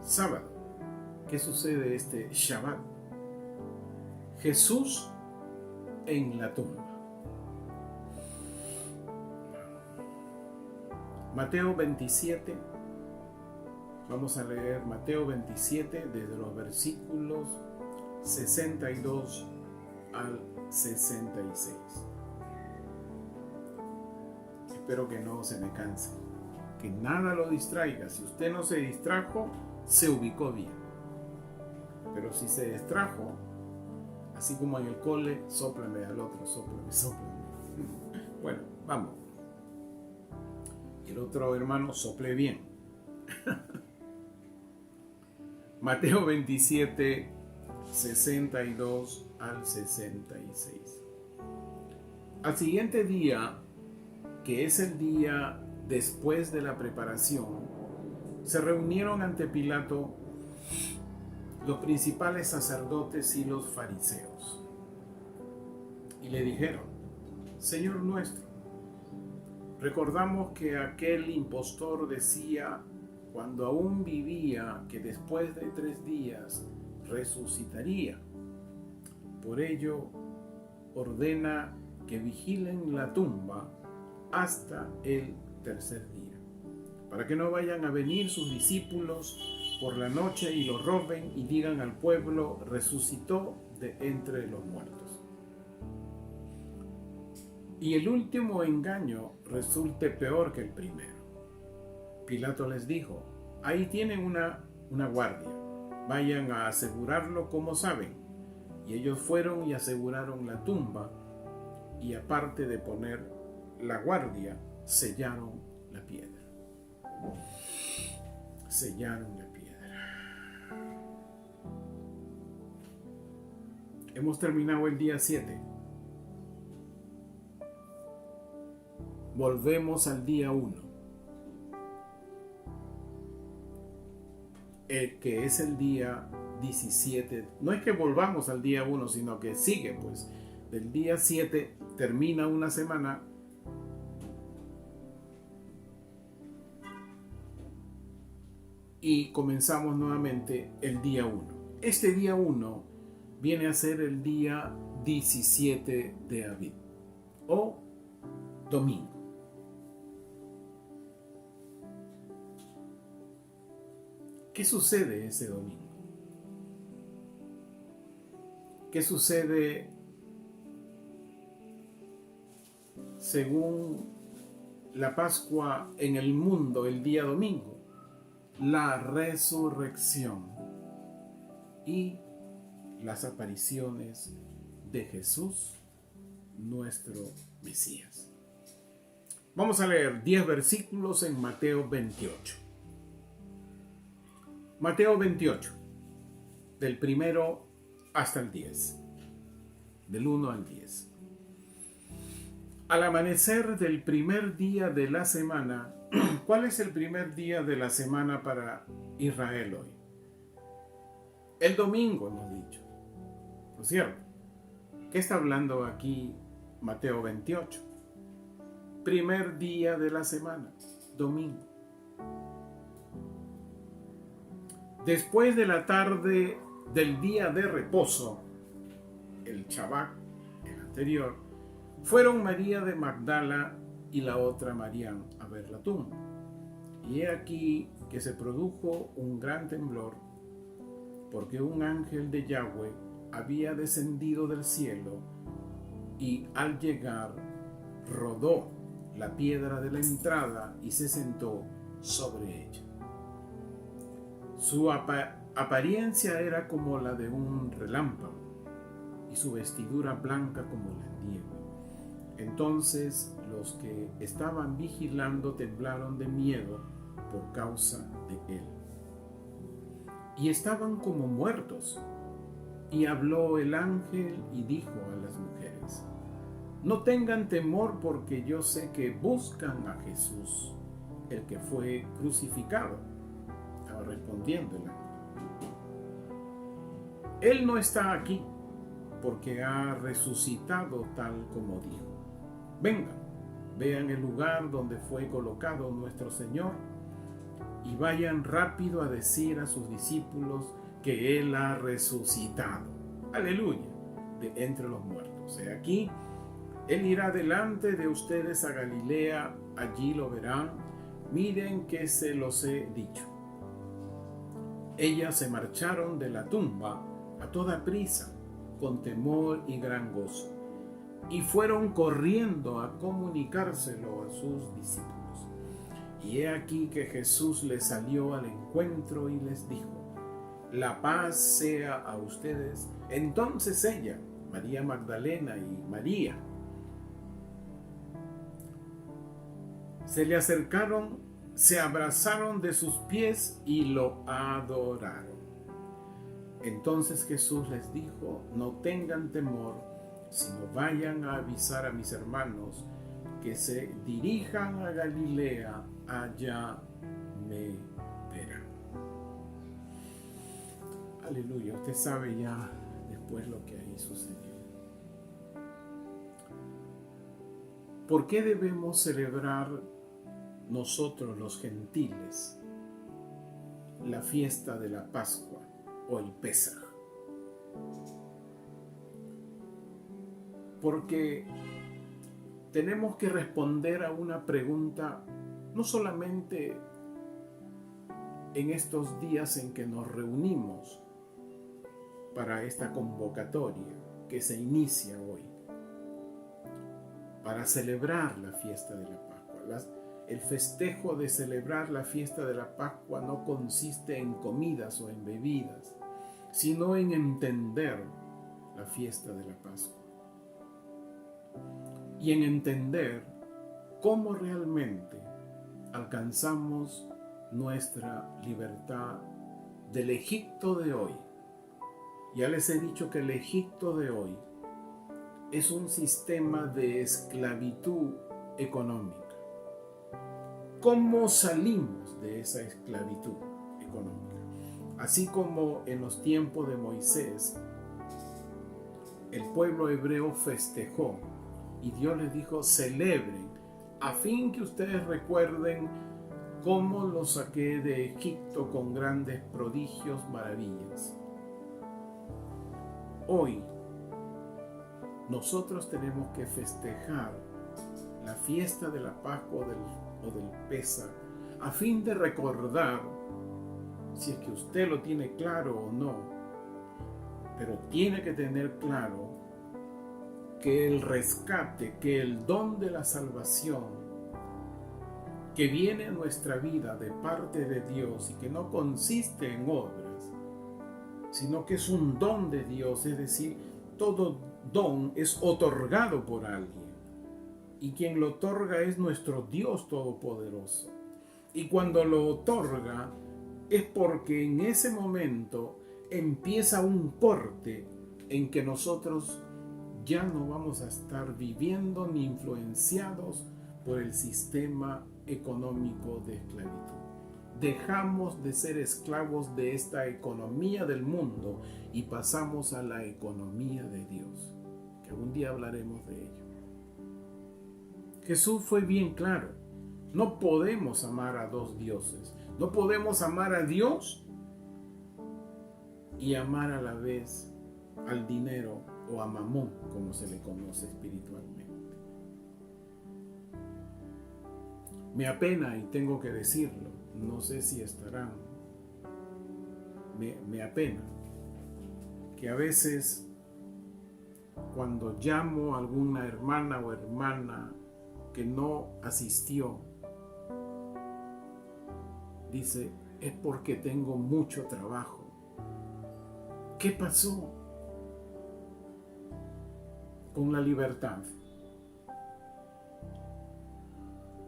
[SPEAKER 1] sábado? ¿Qué sucede este Shabbat? Jesús en la tumba. Mateo 27. Vamos a leer Mateo 27 desde los versículos 62 al 66. Espero que no se me canse, que nada lo distraiga. Si usted no se distrajo, se ubicó bien. Pero si se distrajo, así como en el cole, sóplame al otro, sóplame. Bueno, vamos. Y el otro hermano sople bien. Mateo 27, 62 al 66. Al siguiente día, que es el día después de la preparación, se reunieron ante Pilato los principales sacerdotes y los fariseos. Y le dijeron: Señor nuestro, recordamos que aquel impostor decía cuando aún vivía que después de 3 días resucitaría. Por ello, ordena que vigilen la tumba hasta el 3er día, para que no vayan a venir sus discípulos por la noche y lo roben y digan al pueblo: resucitó de entre los muertos. Y el último engaño resulte peor que el primero. Pilato les dijo: ahí tienen una guardia, vayan a asegurarlo como saben. Y ellos fueron y aseguraron la tumba, y aparte de poner la guardia, sellaron la piedra. Sellaron la piedra. Hemos terminado el día 7. Volvemos al día 1. Que es el día 17. No es que volvamos al día 1, sino que sigue, pues. Del día 7 termina una semana. Y comenzamos nuevamente el día 1. Este día 1 viene a ser el día 17 de Abib, o domingo. ¿Qué sucede ese domingo? ¿Qué sucede según la Pascua en el mundo el día domingo? La resurrección y las apariciones de Jesús, nuestro Mesías. Vamos a leer 10 versículos en Mateo 28. Mateo 28, del 1 hasta el 10, del 1 al 10. Al amanecer del primer día de la semana, ¿cuál es el primer día de la semana para Israel hoy? El domingo, hemos dicho, ¿no es cierto? ¿Qué está hablando aquí Mateo 28? Primer día de la semana, domingo. Después de la tarde del día de reposo, el Shabbat, el anterior, fueron María de Magdala y la otra María a ver la tumba. Y he aquí que se produjo un gran temblor, porque un ángel de Yahweh había descendido del cielo y al llegar rodó la piedra de la entrada y se sentó sobre ella. Su apariencia era como la de un relámpago y su vestidura blanca como la nieve. Entonces los que estaban vigilando temblaron de miedo por causa de él. Y estaban como muertos. Y habló el ángel y dijo a las mujeres: no tengan temor, porque yo sé que buscan a Jesús, el que fue crucificado. Estaba respondiéndole. Él no está aquí porque ha resucitado tal como dijo. Vengan, vean el lugar donde fue colocado nuestro Señor y vayan rápido a decir a sus discípulos que Él ha resucitado. Aleluya, de entre los muertos. He aquí, Él irá delante de ustedes a Galilea, allí lo verán. Miren que se los he dicho. Ellas se marcharon de la tumba a toda prisa, con temor y gran gozo, y fueron corriendo a comunicárselo a sus discípulos. Y he aquí que Jesús les salió al encuentro y les dijo: la paz sea a ustedes. Entonces ella, María Magdalena y María, se le acercaron, se abrazaron de sus pies y lo adoraron. Entonces Jesús les dijo: no tengan temor, sino vayan a avisar a mis hermanos que se dirijan a Galilea, allá me verán. Aleluya, usted sabe ya después lo que ahí sucedió. ¿Por qué debemos celebrar nosotros los gentiles la fiesta de la Pascua o el Pesaj? Porque tenemos que responder a una pregunta no solamente en estos días en que nos reunimos para esta convocatoria que se inicia hoy, para celebrar la fiesta de la Pascua. El festejo de celebrar la fiesta de la Pascua no consiste en comidas o en bebidas, sino en entender la fiesta de la Pascua y en entender cómo realmente alcanzamos nuestra libertad del Egipto de hoy. Ya les he dicho que el Egipto de hoy es un sistema de esclavitud económica. ¿Cómo salimos de esa esclavitud económica? Así como en los tiempos de Moisés, el pueblo hebreo festejó y Dios les dijo: celebren, a fin que ustedes recuerden cómo los saqué de Egipto con grandes prodigios, maravillas. Hoy nosotros tenemos que festejar la fiesta de la Pascua o del Pesaj, a fin de recordar, si es que usted lo tiene claro o no, pero tiene que tener claro que el rescate, que el don de la salvación que viene a nuestra vida de parte de Dios y que no consiste en obras, sino que es un don de Dios, es decir, todo don es otorgado por alguien y quien lo otorga es nuestro Dios Todopoderoso. Y cuando lo otorga es porque en ese momento empieza un corte en que nosotros ya no vamos a estar viviendo ni influenciados por el sistema económico de esclavitud. Dejamos de ser esclavos de esta economía del mundo y pasamos a la economía de Dios, que algún día hablaremos de ello. Jesús fue bien claro: no podemos amar a dos dioses, no podemos amar a Dios y amar a la vez al dinero o a Mamón, como se le conoce espiritualmente. Me apena, y tengo que decirlo, no sé si estarán, me apena que a veces cuando llamo a alguna hermana o hermana que no asistió, dice: es porque tengo mucho trabajo. ¿Qué pasó con la libertad?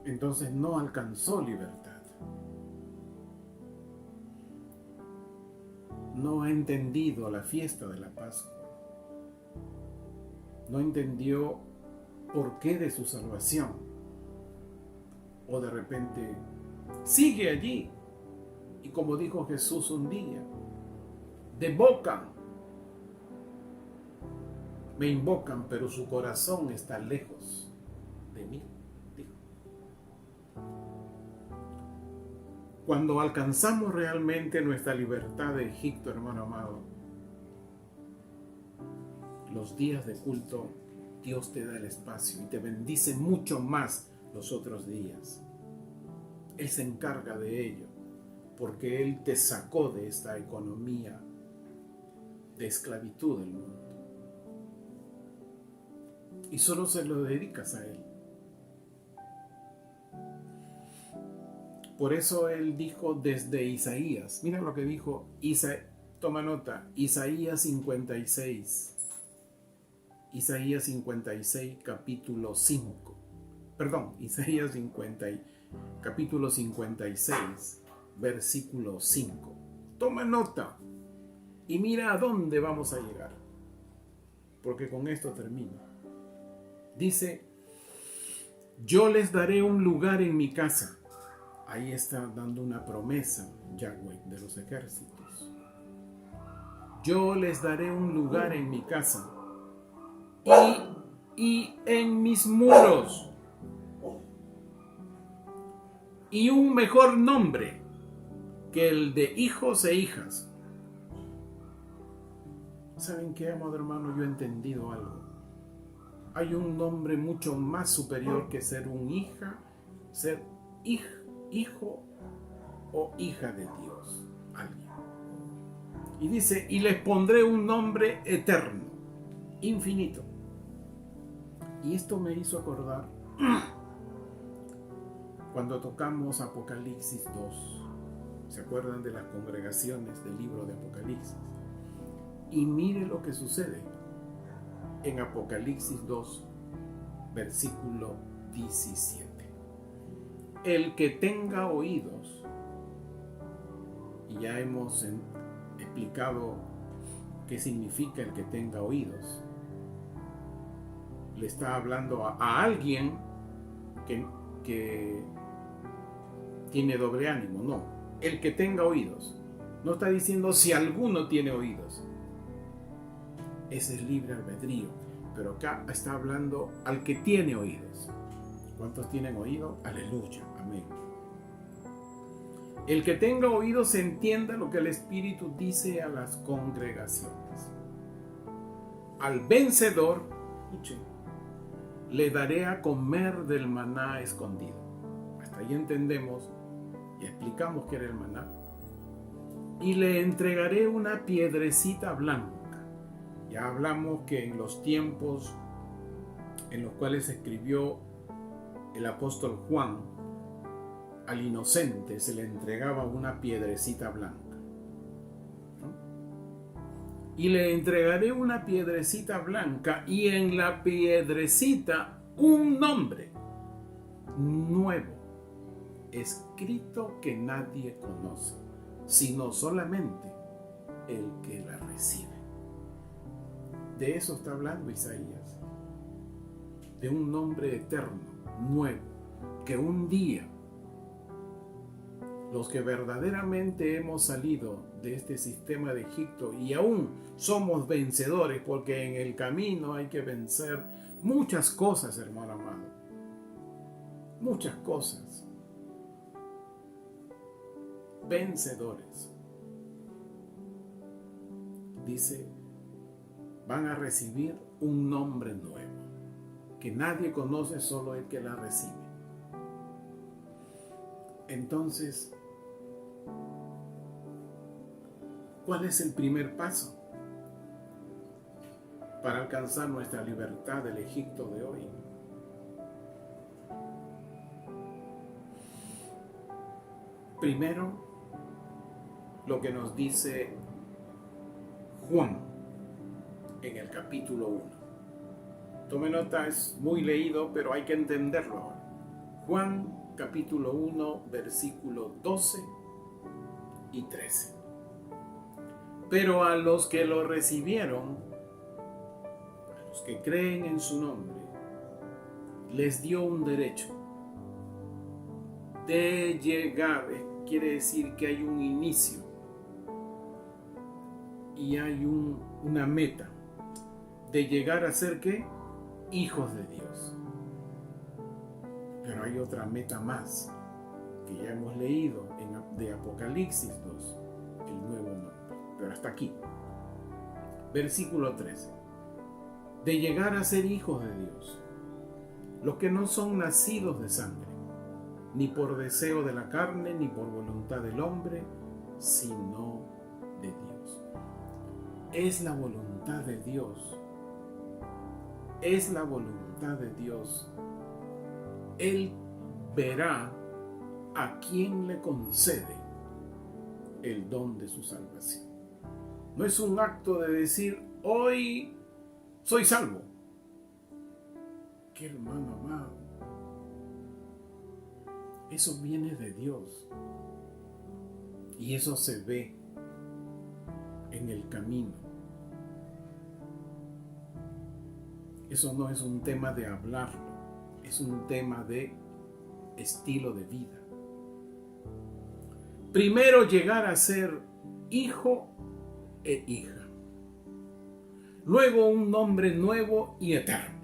[SPEAKER 1] Entonces no alcanzó libertad. No ha entendido la fiesta de la Pascua. No entendió por qué de su salvación. O de repente sigue allí. Y como dijo Jesús un día, de boca me invocan, pero su corazón está lejos de mí, dijo. Cuando alcanzamos realmente nuestra libertad de Egipto, hermano amado, los días de culto, Dios te da el espacio y te bendice mucho más los otros días. Él se encarga de ello, porque Él te sacó de esta economía de esclavitud del mundo. Y solo se lo dedicas a Él. Por eso Él dijo desde Isaías, mira lo que dijo toma nota, Isaías 56. Isaías 56, capítulo 5. Perdón, Isaías 50, capítulo 56, versículo 5. Toma nota y mira a dónde vamos a llegar, porque con esto termino. Dice, yo les daré un lugar en mi casa. Ahí está dando una promesa Yahweh de los ejércitos. Yo les daré un lugar en mi casa y en mis muros, y un mejor nombre que el de hijos e hijas. ¿Saben qué, amado hermano? Yo he entendido algo. Hay un nombre mucho más superior que ser ser hijo o hija de Dios, alguien. Y dice, y les pondré un nombre eterno, infinito. Y esto me hizo acordar cuando tocamos Apocalipsis 2. ¿Se acuerdan de las congregaciones del libro de Apocalipsis? Y mire lo que sucede en Apocalipsis 2, versículo 17. El que tenga oídos, y ya hemos explicado qué significa el que tenga oídos, le está hablando a alguien que tiene doble ánimo. No, el que tenga oídos. No está diciendo si alguno tiene oídos. Ese es libre albedrío. Pero acá está hablando al que tiene oídos. ¿Cuántos tienen oído? Aleluya, amén. El que tenga oídos entienda lo que el Espíritu dice a las congregaciones. Al vencedor, escuchen, le daré a comer del maná escondido. Hasta ahí entendemos y explicamos qué era el maná. Y le entregaré una piedrecita blanca. Ya hablamos que en los tiempos en los cuales escribió el apóstol Juan, al inocente se le entregaba una piedrecita blanca, ¿no? Y le entregaré una piedrecita blanca y en la piedrecita un nombre nuevo, escrito que nadie conoce, sino solamente el que la recibe. De eso está hablando Isaías, de un nombre eterno, nuevo, que un día los que verdaderamente hemos salido de este sistema de Egipto y aún somos vencedores, porque en el camino hay que vencer muchas cosas, hermano amado, muchas cosas. Vencedores. Dice, van a recibir un nombre nuevo, que nadie conoce, solo el que la recibe. Entonces, ¿cuál es el primer paso para alcanzar nuestra libertad del Egipto de hoy? Primero, lo que nos dice Juan en el capítulo 1. Tome nota, es muy leído, pero hay que entenderlo ahora. Juan capítulo 1, versículo 12 y 13. Pero a los que lo recibieron, a los que creen en su nombre, les dio un derecho De llegar, quiere decir que hay un inicio y hay una meta de llegar a ser ¿qué? Hijos de Dios. Pero hay otra meta más que ya hemos leído de Apocalipsis 2, el nuevo nombre. Pero hasta aquí. Versículo 13. De llegar a ser hijos de Dios, los que no son nacidos de sangre, ni por deseo de la carne, ni por voluntad del hombre, sino de Dios. Es la voluntad de Dios. Es la voluntad de Dios. Él verá a quien le concede el don de su salvación. No es un acto de decir, hoy soy salvo. Qué hermano amado. Eso viene de Dios. Y eso se ve en el camino. Eso no es un tema de hablarlo. Es un tema de estilo de vida. Primero llegar a ser hijo e hija. Luego un nombre nuevo y eterno.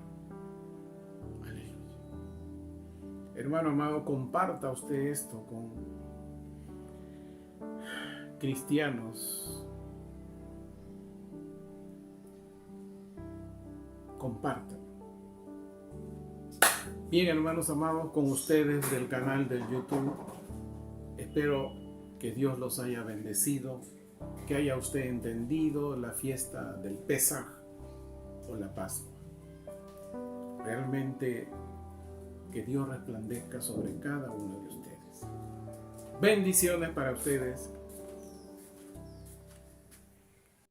[SPEAKER 1] Aleluya. Hermano amado, comparta usted esto con cristianos. Compártalo. Bien, hermanos amados, con ustedes del canal del YouTube. Espero que Dios los haya bendecido, que haya usted entendido la fiesta del Pesaj o la Pascua. Realmente que Dios resplandezca sobre cada uno de ustedes. Bendiciones para ustedes.